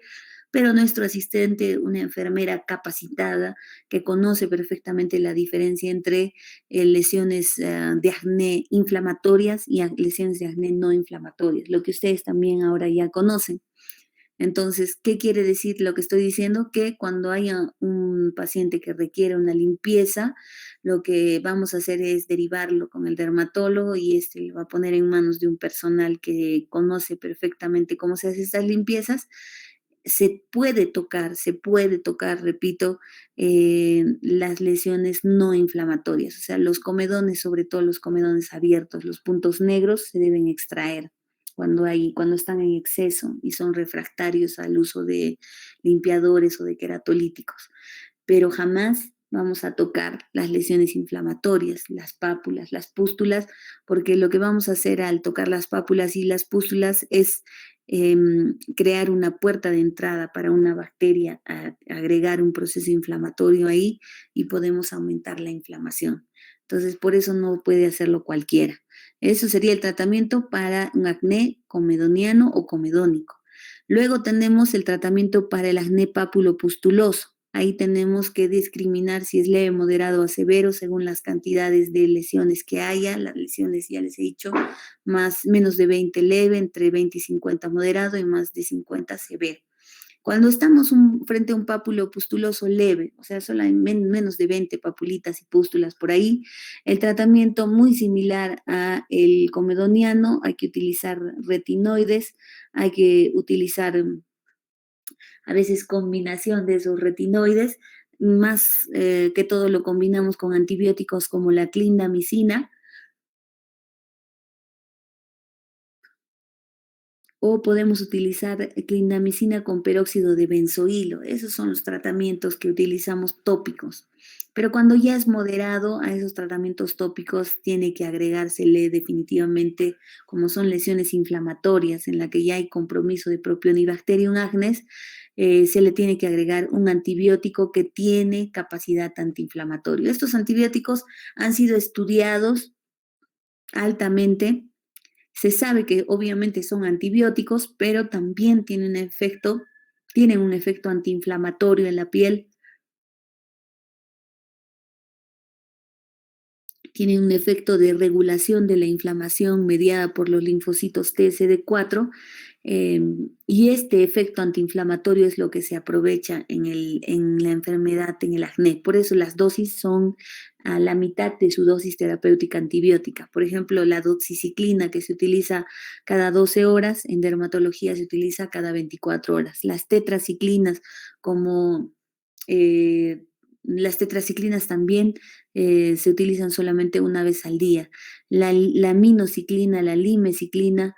pero nuestro asistente, una enfermera capacitada que conoce perfectamente la diferencia entre lesiones de acné inflamatorias y lesiones de acné no inflamatorias, lo que ustedes también ahora ya conocen. Entonces, ¿qué quiere decir lo que estoy diciendo? Que cuando haya un paciente que requiere una limpieza, lo que vamos a hacer es derivarlo con el dermatólogo y este lo va a poner en manos de un personal que conoce perfectamente cómo se hacen estas limpiezas. Se puede tocar, repito, las lesiones no inflamatorias, o sea, los comedones, sobre todo los comedones abiertos, los puntos negros se deben extraer cuando están en exceso y son refractarios al uso de limpiadores o de queratolíticos. Pero jamás vamos a tocar las lesiones inflamatorias, las pápulas, las pústulas, porque lo que vamos a hacer al tocar las pápulas y las pústulas es crear una puerta de entrada para una bacteria, agregar un proceso inflamatorio ahí y podemos aumentar la inflamación. Entonces, por eso no puede hacerlo cualquiera. Eso sería el tratamiento para un acné comedoniano o comedónico. Luego tenemos el tratamiento para el acné pápulo-pustuloso. Ahí tenemos que discriminar si es leve, moderado o severo según las cantidades de lesiones que haya. Las lesiones, ya les he dicho, menos de 20 leve, entre 20 y 50 moderado y más de 50 severo. Cuando estamos frente a un pápulo pustuloso leve, o sea, solo hay menos de 20 papulitas y pústulas por ahí, el tratamiento muy similar a el comedoniano, hay que utilizar retinoides, hay que utilizar a veces combinación de esos retinoides, más que todo lo combinamos con antibióticos como la clindamicina, o podemos utilizar clindamicina con peróxido de benzoilo. Esos son los tratamientos que utilizamos tópicos. Pero cuando ya es moderado, a esos tratamientos tópicos tiene que agregársele definitivamente, como son lesiones inflamatorias en la que ya hay compromiso de Propionibacterium acnes, se le tiene que agregar un antibiótico que tiene capacidad antiinflamatoria. Estos antibióticos han sido estudiados altamente. Se sabe que obviamente son antibióticos, pero también tienen un efecto antiinflamatorio en la piel, tienen un efecto de regulación de la inflamación mediada por los linfocitos TSD4, y este efecto antiinflamatorio es lo que se aprovecha en la enfermedad, en el acné. Por eso las dosis son a la mitad de su dosis terapéutica antibiótica. Por ejemplo, la doxiciclina, que se utiliza cada 12 horas, en dermatología se utiliza cada 24 horas. Las tetraciclinas, como las tetraciclinas también se utilizan solamente una vez al día. La aminociclina, la limeciclina,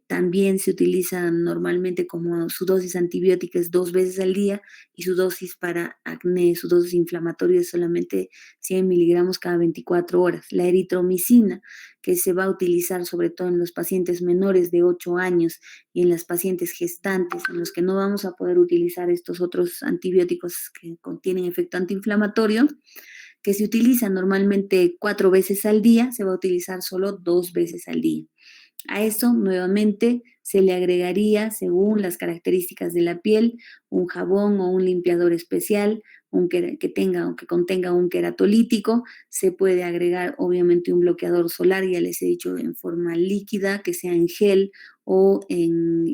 también se utiliza normalmente como su dosis antibiótica es 2 veces al día, y su dosis para acné, su dosis inflamatoria es solamente 100 miligramos cada 24 horas. La eritromicina, que se va a utilizar sobre todo en los pacientes menores de 8 años y en las pacientes gestantes, en los que no vamos a poder utilizar estos otros antibióticos que contienen efecto antiinflamatorio, que se utiliza normalmente 4 veces al día, se va a utilizar solo 2 veces al día. A eso nuevamente se le agregaría, según las características de la piel, un jabón o un limpiador especial, que contenga un queratolítico. Se puede agregar obviamente un bloqueador solar, ya les he dicho, en forma líquida, que sea en gel o en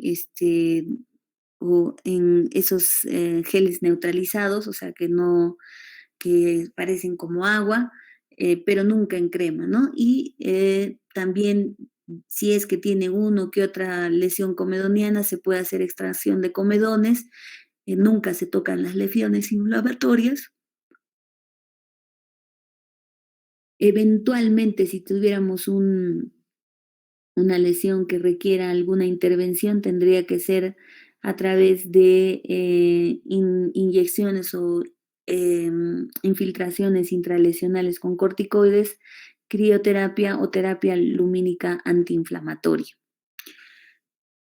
esos geles neutralizados, o sea que parecen como agua, pero nunca en crema, ¿no? Y también, si es que tiene uno que otra lesión comedoniana, se puede hacer extracción de comedones. Nunca se tocan las lesiones inflamatorias. Eventualmente, si tuviéramos una lesión que requiera alguna intervención, tendría que ser a través de inyecciones o infiltraciones intralesionales con corticoides, crioterapia o terapia lumínica antiinflamatoria.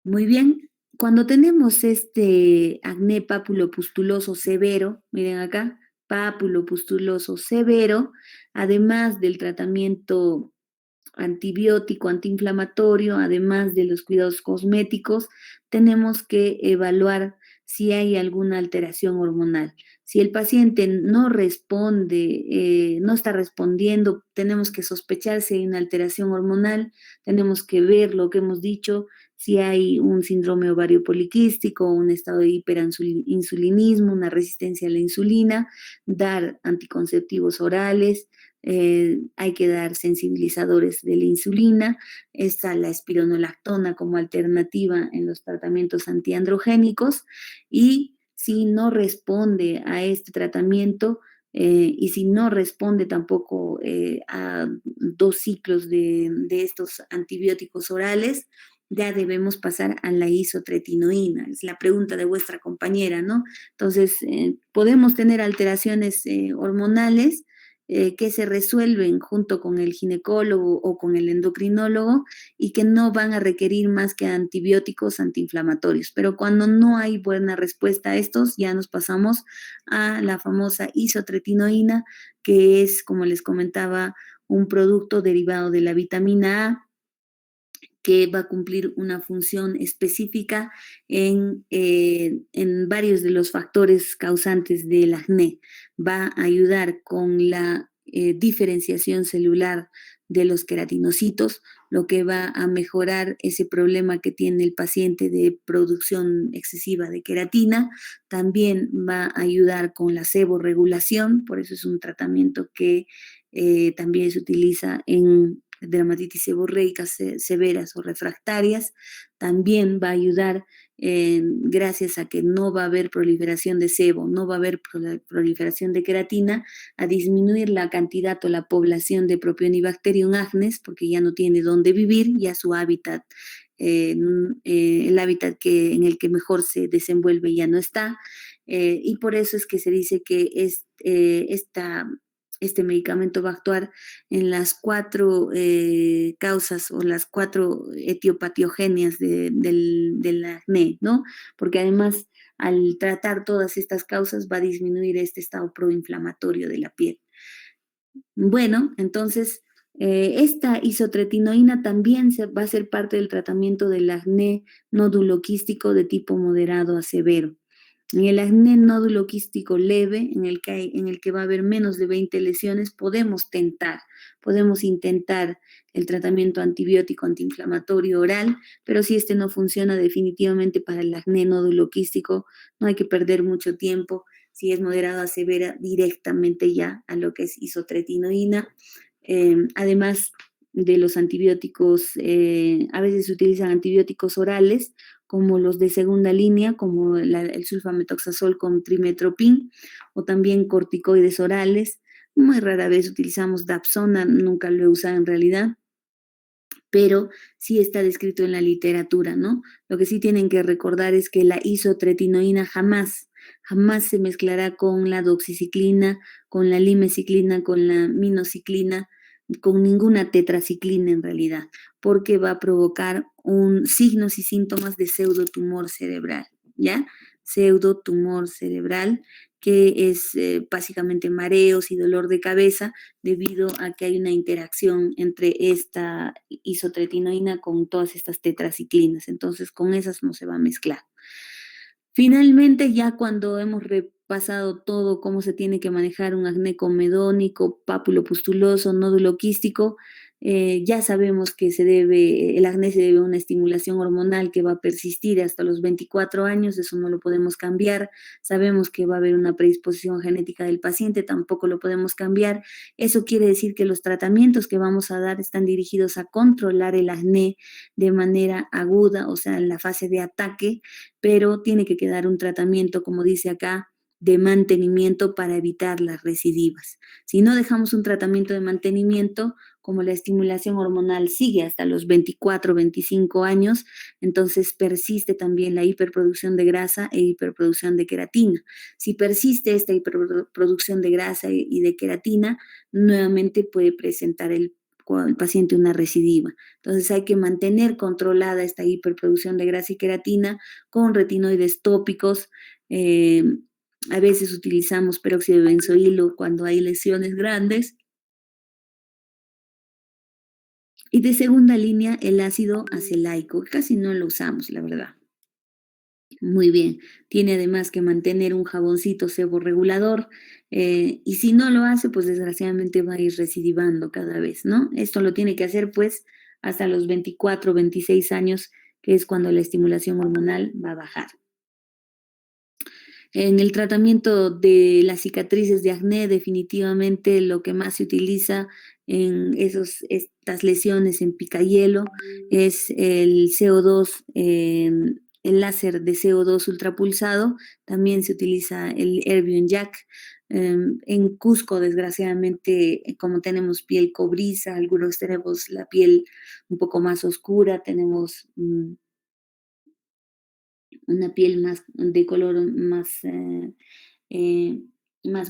Muy bien, cuando tenemos este acné papulopustuloso severo, miren acá, papulopustuloso severo, además del tratamiento antibiótico, antiinflamatorio, además de los cuidados cosméticos, tenemos que evaluar si hay alguna alteración hormonal. Si el paciente no responde, no está respondiendo, tenemos que sospechar si hay una alteración hormonal, tenemos que ver lo que hemos dicho, si hay un síndrome ovario poliquístico, un estado de hiperinsulinismo, una resistencia a la insulina, dar anticonceptivos orales. Hay que dar sensibilizadores de la insulina. Está la espironolactona como alternativa en los tratamientos antiandrogénicos, y si no responde a este tratamiento y si no responde tampoco a 2 ciclos de estos antibióticos orales, ya debemos pasar a la isotretinoína. Es la pregunta de vuestra compañera, ¿no? Entonces, podemos tener alteraciones hormonales que se resuelven junto con el ginecólogo o con el endocrinólogo y que no van a requerir más que antibióticos antiinflamatorios. Pero cuando no hay buena respuesta a estos, ya nos pasamos a la famosa isotretinoína, que es, como les comentaba, un producto derivado de la vitamina A, que va a cumplir una función específica en varios de los factores causantes del acné. Va a ayudar con la diferenciación celular de los queratinocitos, lo que va a mejorar ese problema que tiene el paciente de producción excesiva de queratina. También va a ayudar con la seborregulación, por eso es un tratamiento que también se utiliza en dermatitis seborreicas severas o refractarias. También va a ayudar, gracias a que no va a haber proliferación de sebo, no va a haber proliferación de queratina, a disminuir la cantidad o la población de Propionibacterium acnes, porque ya no tiene dónde vivir, ya su hábitat, el hábitat en el que mejor se desenvuelve ya no está. y por eso es que se dice que este medicamento va a actuar en las 4 causas o las 4 etiopatiogenias del acné, ¿no? Porque además al tratar todas estas causas va a disminuir este estado proinflamatorio de la piel. Bueno, entonces esta isotretinoína también va a ser parte del tratamiento del acné nódulo quístico de tipo moderado a severo. En el acné nódulo quístico leve, en el que va a haber menos de 20 lesiones, podemos intentar el tratamiento antibiótico antiinflamatorio oral, pero si este no funciona definitivamente para el acné nódulo quístico, no hay que perder mucho tiempo. Si es moderada a severa, directamente ya a lo que es isotretinoína. Además de los antibióticos, a veces se utilizan antibióticos orales, como los de segunda línea, como el sulfametoxazol con trimetropin, o también corticoides orales. Muy rara vez utilizamos Dapsona, nunca lo he usado en realidad, pero sí está descrito en la literatura, ¿no? Lo que sí tienen que recordar es que la isotretinoína jamás se mezclará con la doxiciclina, con la limeciclina, con la minoxiclina, con ninguna tetraciclina en realidad, porque va a provocar signos y síntomas de pseudotumor cerebral, ¿ya? Pseudotumor cerebral, que es básicamente mareos y dolor de cabeza debido a que hay una interacción entre esta isotretinoína con todas estas tetraciclinas. Entonces, con esas no se va a mezclar. Finalmente, ya cuando hemos repasado todo, cómo se tiene que manejar un acné comedónico, pápulo-pustuloso, nódulo quístico, ya sabemos que el acné se debe a una estimulación hormonal que va a persistir hasta los 24 años, eso no lo podemos cambiar. Sabemos que va a haber una predisposición genética del paciente, tampoco lo podemos cambiar. Eso quiere decir que los tratamientos que vamos a dar están dirigidos a controlar el acné de manera aguda, o sea, en la fase de ataque, pero tiene que quedar un tratamiento, como dice acá, de mantenimiento para evitar las recidivas. Si no dejamos un tratamiento de mantenimiento, como la estimulación hormonal sigue hasta los 24, 25 años, entonces persiste también la hiperproducción de grasa e hiperproducción de queratina. Si persiste esta hiperproducción de grasa y de queratina, nuevamente puede presentar el paciente una recidiva. Entonces hay que mantener controlada esta hiperproducción de grasa y queratina con retinoides tópicos. A veces utilizamos peróxido de benzoilo cuando hay lesiones grandes. Y de segunda línea, el ácido acelaico, que casi no lo usamos, la verdad. Muy bien. Tiene además que mantener un jaboncito seborregulador, y si no lo hace, pues desgraciadamente va a ir recidivando cada vez, ¿no? Esto lo tiene que hacer pues hasta los 24, 26 años, que es cuando la estimulación hormonal va a bajar. En el tratamiento de las cicatrices de acné, definitivamente lo que más se utiliza en estas lesiones en picahielo es el CO2, el láser de CO2 ultrapulsado. También se utiliza el Erbium Jack. En Cusco, desgraciadamente, como tenemos piel cobriza, algunos tenemos la piel un poco más oscura, tenemos una piel más de color más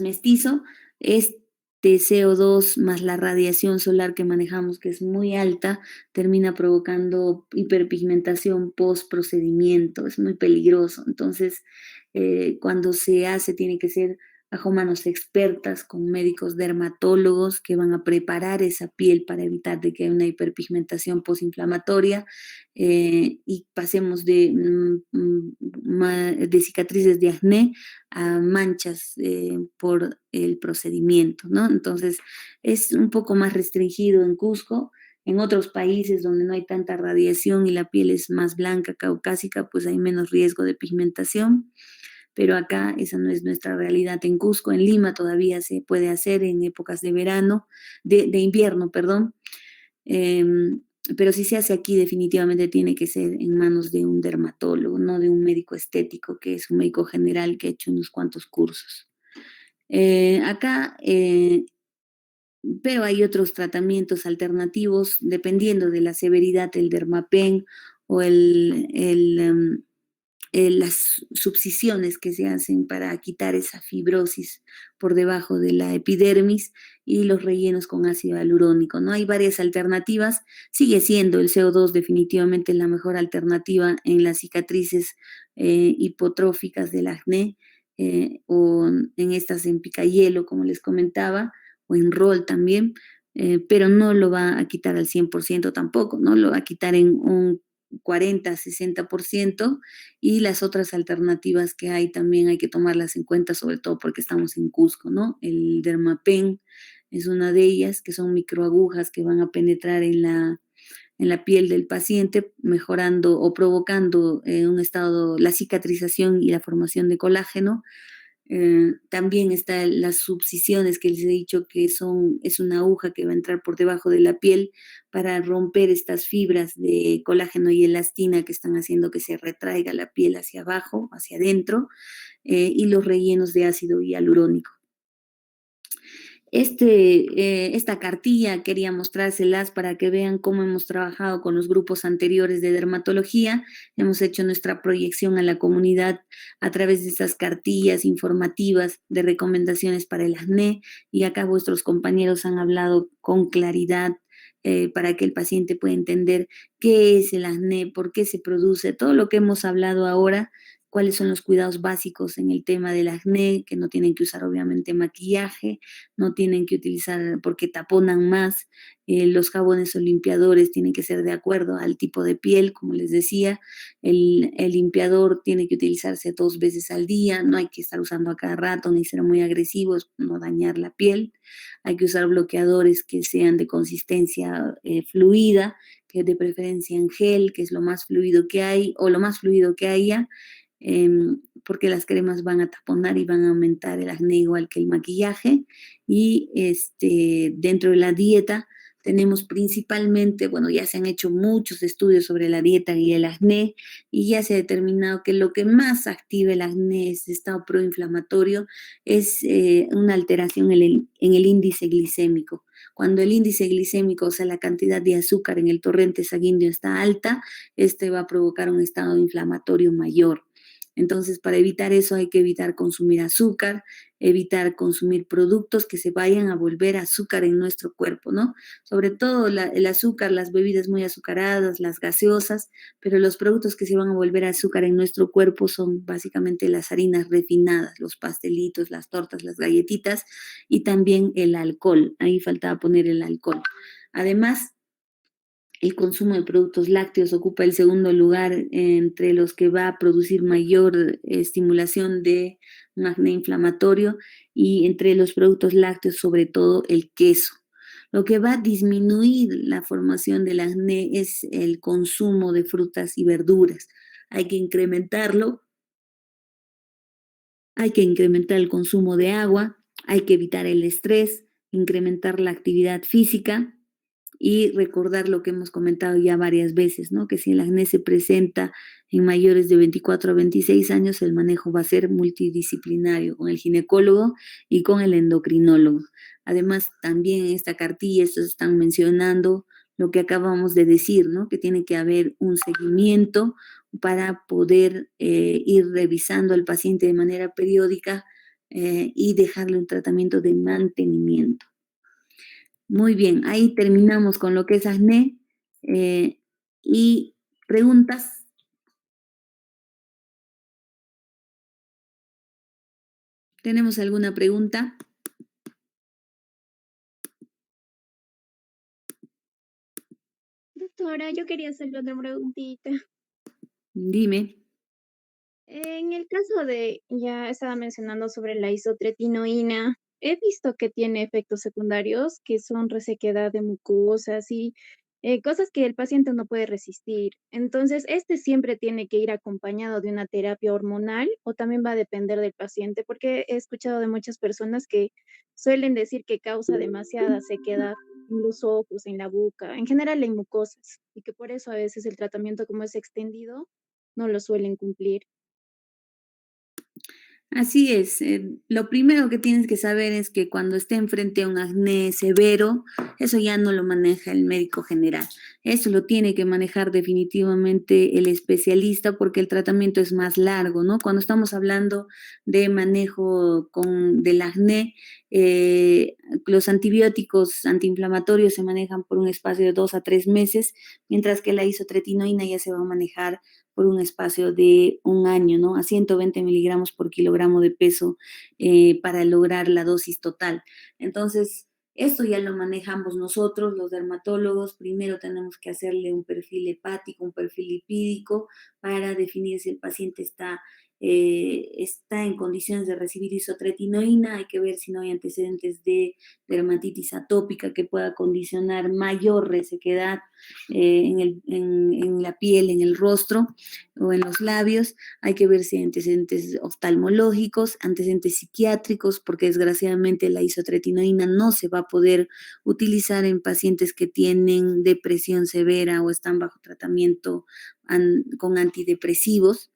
mestizo. Este CO2 más la radiación solar que manejamos, que es muy alta, termina provocando hiperpigmentación post procedimiento, es muy peligroso. Entonces, cuando se hace, tiene que ser bajo manos expertas, con médicos dermatólogos que van a preparar esa piel para evitar de que haya una hiperpigmentación postinflamatoria, y pasemos de cicatrices de acné a manchas por el procedimiento, ¿no? Entonces, es un poco más restringido en Cusco. En otros países donde no hay tanta radiación y la piel es más blanca, caucásica, pues hay menos riesgo de pigmentación. Pero acá esa no es nuestra realidad. En Cusco, en Lima, todavía se puede hacer en épocas de invierno, perdón. Pero si se hace aquí, definitivamente tiene que ser en manos de un dermatólogo, no de un médico estético, que es un médico general que ha hecho unos cuantos cursos. Pero hay otros tratamientos alternativos, dependiendo de la severidad, el Dermapen o las subcisiones que se hacen para quitar esa fibrosis por debajo de la epidermis y los rellenos con ácido hialurónico, ¿no? Hay varias alternativas, sigue siendo el CO2 definitivamente la mejor alternativa en las cicatrices hipotróficas del acné o en estas en picayelo, como les comentaba, o en rol también, pero no lo va a quitar al 100% tampoco, ¿no? Lo va a quitar en un 40-60% y las otras alternativas que hay también hay que tomarlas en cuenta, sobre todo porque estamos en Cusco, ¿no? El Dermapen es una de ellas, que son microagujas que van a penetrar en la piel del paciente, mejorando o provocando un estado, la cicatrización y la formación de colágeno. También están las subcisiones que les he dicho que es una aguja que va a entrar por debajo de la piel para romper estas fibras de colágeno y elastina que están haciendo que se retraiga la piel hacia abajo, hacia adentro, y los rellenos de ácido hialurónico. Esta cartilla quería mostrárselas para que vean cómo hemos trabajado con los grupos anteriores de dermatología. Hemos hecho nuestra proyección a la comunidad a través de estas cartillas informativas de recomendaciones para el acné y acá vuestros compañeros han hablado con claridad para que el paciente pueda entender qué es el acné, por qué se produce, todo lo que hemos hablado ahora, cuáles son los cuidados básicos en el tema del acné, que no tienen que usar obviamente maquillaje, no tienen que utilizar porque taponan más, los jabones o limpiadores tienen que ser de acuerdo al tipo de piel, como les decía, el limpiador tiene que utilizarse 2 veces al día, no hay que estar usando a cada rato ni ser muy agresivos, no dañar la piel, hay que usar bloqueadores que sean de consistencia fluida, que de preferencia en gel, que es lo más fluido que hay o lo más fluido que haya, porque las cremas van a taponar y van a aumentar el acné igual que el maquillaje. Y dentro de la dieta tenemos principalmente, bueno, ya se han hecho muchos estudios sobre la dieta y el acné y ya se ha determinado que lo que más activa el acné, este estado proinflamatorio, es una alteración en el índice glicémico. Cuando el índice glicémico, o sea, la cantidad de azúcar en el torrente sanguíneo está alta, este va a provocar un estado inflamatorio mayor. Entonces, para evitar eso hay que evitar consumir azúcar, evitar consumir productos que se vayan a volver azúcar en nuestro cuerpo, ¿no? Sobre todo el azúcar, las bebidas muy azucaradas, las gaseosas, pero los productos que se van a volver azúcar en nuestro cuerpo son básicamente las harinas refinadas, los pastelitos, las tortas, las galletitas y también el alcohol. Ahí faltaba poner el alcohol. Además, el consumo de productos lácteos ocupa el segundo lugar entre los que va a producir mayor estimulación de un acné inflamatorio y entre los productos lácteos sobre todo el queso. Lo que va a disminuir la formación del acné es el consumo de frutas y verduras. Hay que incrementarlo, hay que incrementar el consumo de agua, hay que evitar el estrés, incrementar la actividad física y recordar lo que hemos comentado ya varias veces, ¿no? Que si el acné se presenta en mayores de 24 a 26 años, el manejo va a ser multidisciplinario con el ginecólogo y con el endocrinólogo. Además, también en esta cartilla estos están mencionando lo que acabamos de decir, ¿no? Que tiene que haber un seguimiento para poder ir revisando al paciente de manera periódica y dejarle un tratamiento de mantenimiento. Muy bien, ahí terminamos con lo que es acné y preguntas. ¿Tenemos alguna pregunta? Doctora, yo quería hacerle otra preguntita. Dime. En el caso de, ya estaba mencionando sobre la isotretinoína, he visto que tiene efectos secundarios que son resequedad de mucosas y cosas que el paciente no puede resistir. Entonces, ¿este siempre tiene que ir acompañado de una terapia hormonal o también va a depender del paciente? Porque he escuchado de muchas personas que suelen decir que causa demasiada sequedad en los ojos, en la boca, en general en mucosas, y que por eso a veces el tratamiento como es extendido, no lo suelen cumplir. Así es. Lo primero que tienes que saber es que cuando estén frente a un acné severo, eso ya no lo maneja el médico general. Eso lo tiene que manejar definitivamente el especialista porque el tratamiento es más largo, ¿no? Cuando estamos hablando de manejo del acné, eh, los antibióticos antiinflamatorios se manejan por un espacio de 2 a 3 meses, mientras que la isotretinoína ya se va a manejar por un espacio de un año, ¿no? A 120 miligramos por kilogramo de peso para lograr la dosis total. Entonces, esto ya lo manejamos nosotros, los dermatólogos. Primero tenemos que hacerle un perfil hepático, un perfil lipídico, para definir si el paciente está en condiciones de recibir isotretinoína. Hay que ver si no hay antecedentes de dermatitis atópica que pueda condicionar mayor resequedad en la piel, en el rostro o en los labios. Hay que ver si hay antecedentes oftalmológicos, antecedentes psiquiátricos, porque desgraciadamente la isotretinoína no se va a poder utilizar en pacientes que tienen depresión severa o están bajo tratamiento con antidepresivos.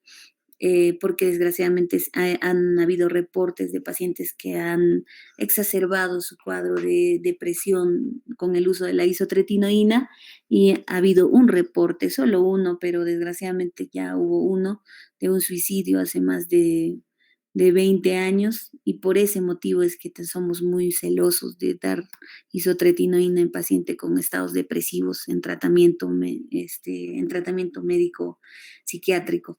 Porque desgraciadamente han habido reportes de pacientes que han exacerbado su cuadro de depresión con el uso de la isotretinoína, y ha habido un reporte, solo uno, pero desgraciadamente ya hubo uno, de un suicidio hace más de 20 años, y por ese motivo es que somos muy celosos de dar isotretinoína en paciente con estados depresivos en tratamiento médico psiquiátrico.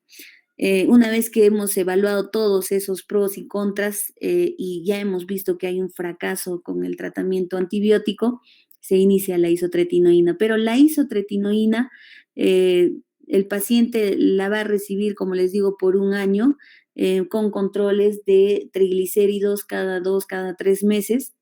Una vez que hemos evaluado todos esos pros y contras y ya hemos visto que hay un fracaso con el tratamiento antibiótico, se inicia la isotretinoína. Pero la isotretinoína, eh, el paciente la va a recibir, como les digo, por un año, con controles de triglicéridos cada 2, cada 3 meses,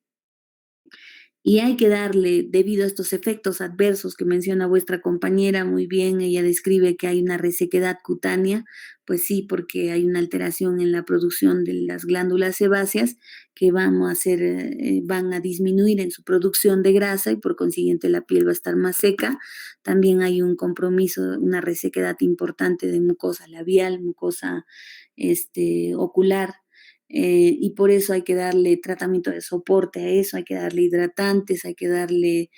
y hay que darle, debido a estos efectos adversos que menciona vuestra compañera muy bien. Ella describe que hay una resequedad cutánea. Pues sí, porque hay una alteración en la producción de las glándulas sebáceas que van a disminuir en su producción de grasa, y por consiguiente la piel va a estar más seca. También hay un compromiso, una resequedad importante de mucosa labial, mucosa ocular, y por eso hay que darle tratamiento de soporte a eso. Hay que darle hidratantes, hay que darle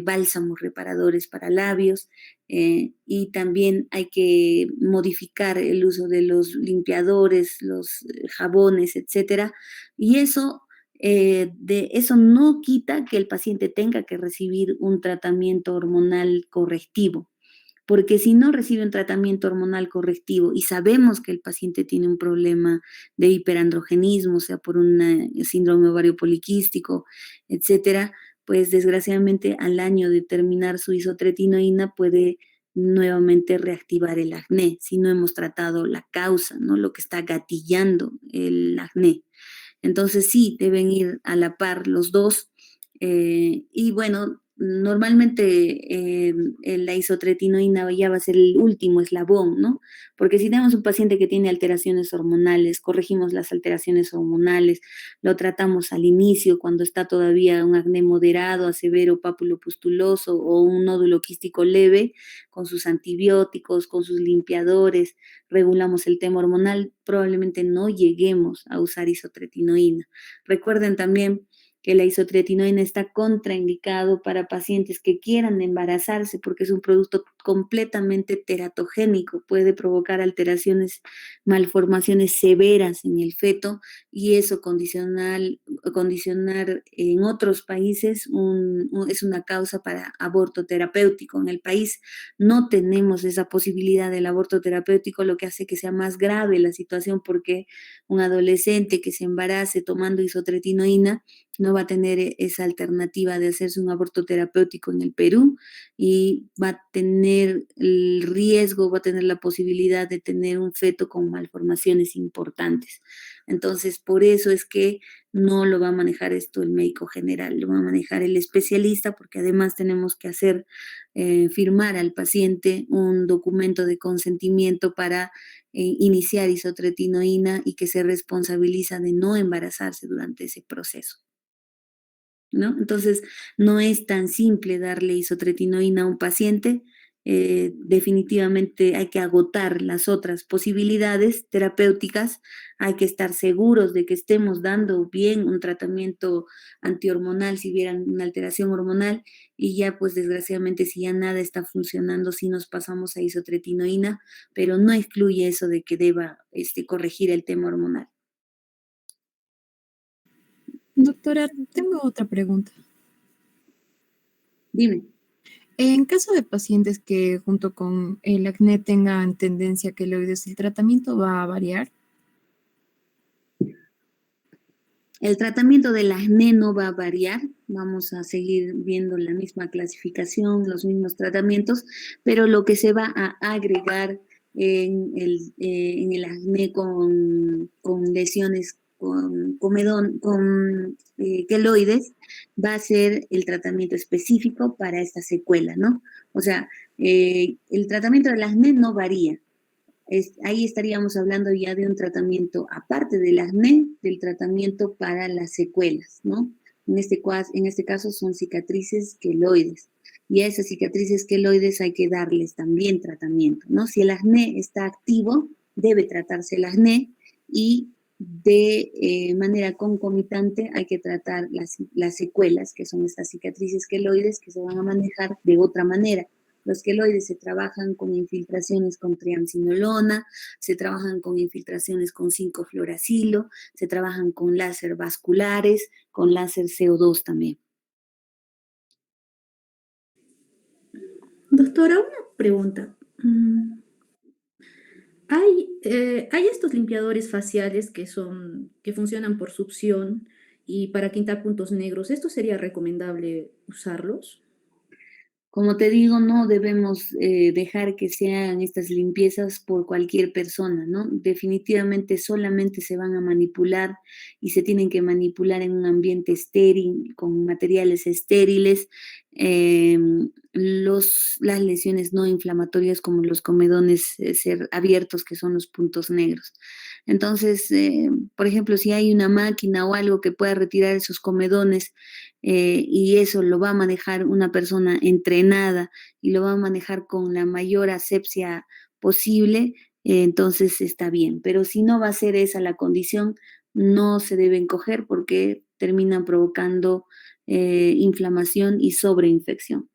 bálsamos reparadores para labios, y también hay que modificar el uso de los limpiadores, los jabones, etcétera. Y eso no quita que el paciente tenga que recibir un tratamiento hormonal correctivo, porque si no recibe un tratamiento hormonal correctivo y sabemos que el paciente tiene un problema de hiperandrogenismo, o sea, por un síndrome ovario poliquístico, etcétera, pues desgraciadamente al año de terminar su isotretinoína puede nuevamente reactivar el acné si no hemos tratado la causa, ¿no? Lo que está gatillando el acné. Entonces sí, deben ir a la par los dos. Y bueno, normalmente la isotretinoína ya va a ser el último eslabón, ¿no? Porque si tenemos un paciente que tiene alteraciones hormonales, corregimos las alteraciones hormonales, lo tratamos al inicio cuando está todavía un acné moderado a severo papulopustuloso o un nódulo quístico leve, con sus antibióticos, con sus limpiadores, regulamos el tema hormonal, probablemente no lleguemos a usar isotretinoína. Recuerden también que la isotretinoína está contraindicado para pacientes que quieran embarazarse, porque es un producto completamente teratogénico, puede provocar alteraciones, malformaciones severas en el feto, y eso condicionar en otros países es una causa para aborto terapéutico. En el país no tenemos esa posibilidad del aborto terapéutico, lo que hace que sea más grave la situación, porque un adolescente que se embarace tomando isotretinoína no va a tener esa alternativa de hacerse un aborto terapéutico en el Perú, y va a tener el riesgo, va a tener la posibilidad de tener un feto con malformaciones importantes. Entonces, por eso es que no lo va a manejar esto el médico general, lo va a manejar el especialista, porque además tenemos que hacer firmar al paciente un documento de consentimiento para iniciar isotretinoína, y que se responsabiliza de no embarazarse durante ese proceso, ¿no? Entonces, no es tan simple darle isotretinoína a un paciente definitivamente hay que agotar las otras posibilidades terapéuticas, hay que estar seguros de que estemos dando bien un tratamiento antihormonal si hubiera una alteración hormonal y ya pues desgraciadamente si ya nada está funcionando, sí nos pasamos a isotretinoína, pero no excluye eso de que deba corregir el tema hormonal. Doctora, tengo otra pregunta. Dime. En caso de pacientes que junto con el acné tengan tendencia a queloides, ¿el tratamiento va a variar? El tratamiento del acné no va a variar, vamos a seguir viendo la misma clasificación, los mismos tratamientos, pero lo que se va a agregar en el acné con lesiones con queloides va a ser el tratamiento específico para esta secuela, ¿no? O sea, el tratamiento del acné no varía. Ahí estaríamos hablando ya de un tratamiento, aparte del acné, del tratamiento para las secuelas, ¿no? En este caso son cicatrices queloides. Y a esas cicatrices queloides hay que darles también tratamiento, ¿no? Si el acné está activo, debe tratarse el acné y de manera concomitante hay que tratar las secuelas, que son estas cicatrices queloides que se van a manejar de otra manera. Los queloides se trabajan con infiltraciones con triamcinolona, se trabajan con infiltraciones con 5-fluoracilo, se trabajan con láser vasculares, con láser CO2 también. Doctora, una pregunta. Hay estos limpiadores faciales que funcionan por succión y para quitar puntos negros. ¿Esto sería recomendable usarlos? Como te digo, no debemos dejar que se hagan estas limpiezas por cualquier persona, ¿no? Definitivamente solamente se van a manipular y se tienen que manipular en un ambiente estéril, con materiales estériles. Las lesiones no inflamatorias como los comedones ser abiertos, que son los puntos negros. Entonces, por ejemplo, si hay una máquina o algo que pueda retirar esos comedones, y eso lo va a manejar una persona entrenada y lo va a manejar con la mayor asepsia posible, entonces está bien. Pero si no va a ser esa la condición, no se deben coger porque terminan provocando inflamación y sobreinfección.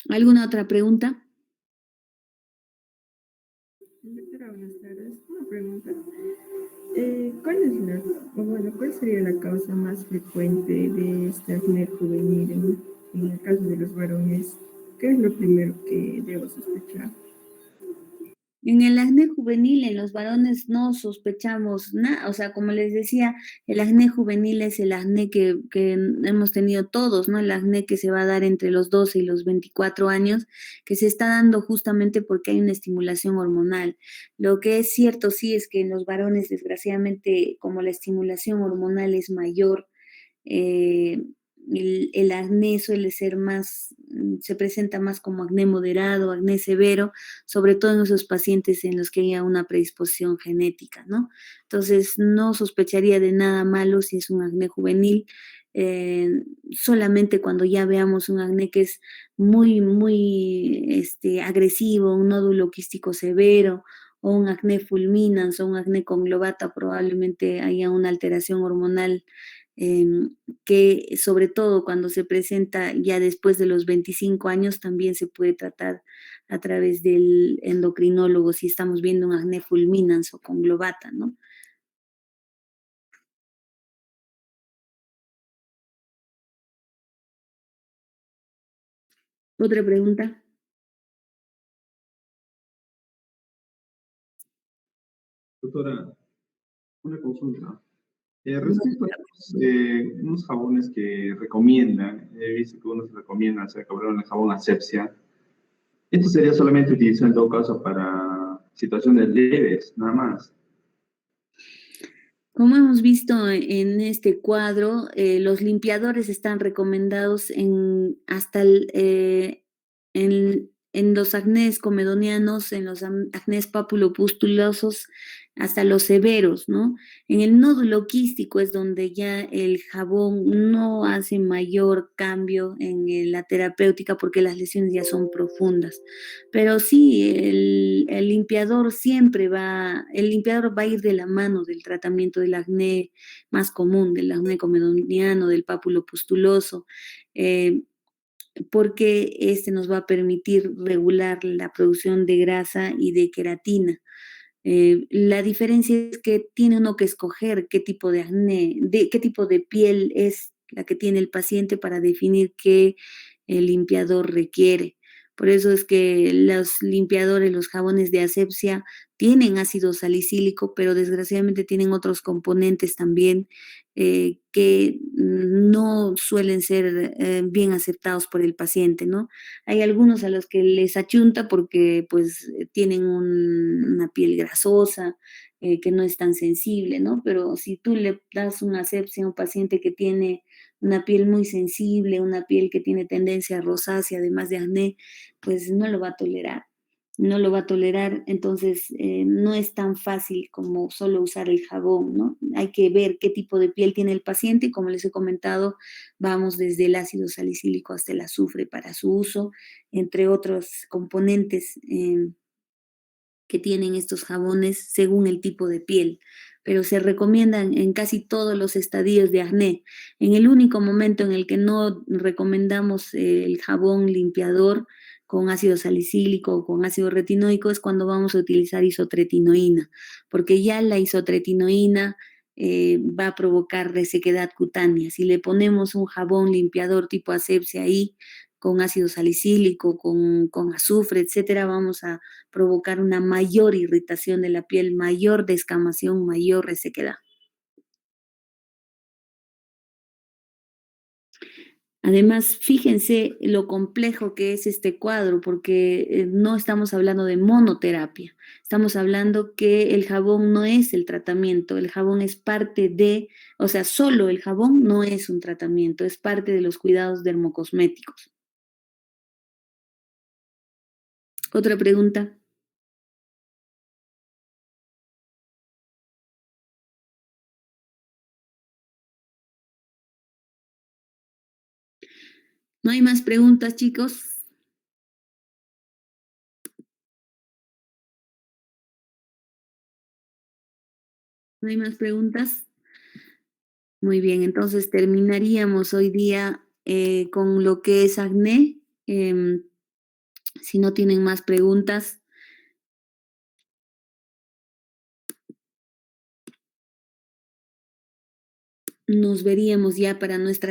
¿Alguna otra pregunta? Doctora, buenas tardes. Una pregunta. ¿Cuál sería la causa más frecuente de este acné juvenil en el caso de los varones? ¿Qué es lo primero que debo sospechar? En el acné juvenil, en los varones no sospechamos nada, o sea, como les decía, el acné juvenil es el acné que hemos tenido todos, ¿no? El acné que se va a dar entre los 12 y los 24 años, que se está dando justamente porque hay una estimulación hormonal. Lo que es cierto sí es que en los varones, desgraciadamente, como la estimulación hormonal es mayor, eh, el acné suele ser más, se presenta más como acné moderado, acné severo, sobre todo en esos pacientes en los que haya una predisposición genética, ¿no? Entonces, no sospecharía de nada malo si es un acné juvenil, solamente cuando ya veamos un acné que es muy agresivo, un nódulo quístico severo, o un acné fulminans, o un acné conglobata, probablemente haya una alteración hormonal que sobre todo cuando se presenta ya después de los 25 años también se puede tratar a través del endocrinólogo si estamos viendo un acné fulminans o conglobata, ¿no? ¿Otra pregunta? Doctora, una consulta. Respecto a unos jabones que recomiendan, he visto que unos recomiendan hacer el jabón asepsia. Esto sería solamente utilizado en todo caso para situaciones leves, nada más. Como hemos visto en este cuadro, los limpiadores están recomendados en en los acnés comedonianos, en los acnés papulopustulosos, hasta los severos, ¿no? En el nódulo quístico es donde ya el jabón no hace mayor cambio en la terapéutica porque las lesiones ya son profundas. Pero sí, el limpiador el limpiador va a ir de la mano del tratamiento del acné más común, del acné comedoniano, del pápulo pustuloso, porque este nos va a permitir regular la producción de grasa y de queratina. La diferencia es que tiene uno que escoger qué tipo de acné, qué tipo de piel es la que tiene el paciente para definir qué limpiador requiere. Por eso es que los limpiadores, los jabones de asepsia tienen ácido salicílico, pero desgraciadamente tienen otros componentes también que no suelen ser bien aceptados por el paciente, ¿no? Hay algunos a los que les achunta porque pues tienen una piel grasosa, que no es tan sensible, ¿no? Pero si tú le das una asepsia a un paciente que tiene una piel muy sensible, una piel que tiene tendencia rosácea, además de acné, pues no lo va a tolerar. No lo va a tolerar, entonces no es tan fácil como solo usar el jabón, ¿no? Hay que ver qué tipo de piel tiene el paciente y como les he comentado, vamos desde el ácido salicílico hasta el azufre para su uso, entre otros componentes que tienen estos jabones según el tipo de piel, pero se recomiendan en casi todos los estadios de acné. En el único momento en el que no recomendamos el jabón limpiador con ácido salicílico o con ácido retinoico es cuando vamos a utilizar isotretinoína, porque ya la isotretinoína va a provocar resequedad cutánea. Si le ponemos un jabón limpiador tipo asepsia ahí, con ácido salicílico, con azufre, etcétera, vamos a provocar una mayor irritación de la piel, mayor descamación, mayor resequedad. Además, fíjense lo complejo que es este cuadro, porque no estamos hablando de monoterapia, estamos hablando que el jabón no es el tratamiento, el jabón es parte de, o sea, solo el jabón no es un tratamiento, es parte de los cuidados dermocosméticos. ¿Otra pregunta? ¿No hay más preguntas, chicos? ¿No hay más preguntas? Muy bien, entonces terminaríamos hoy día con lo que es acné. Si no tienen más preguntas, nos veríamos ya para nuestra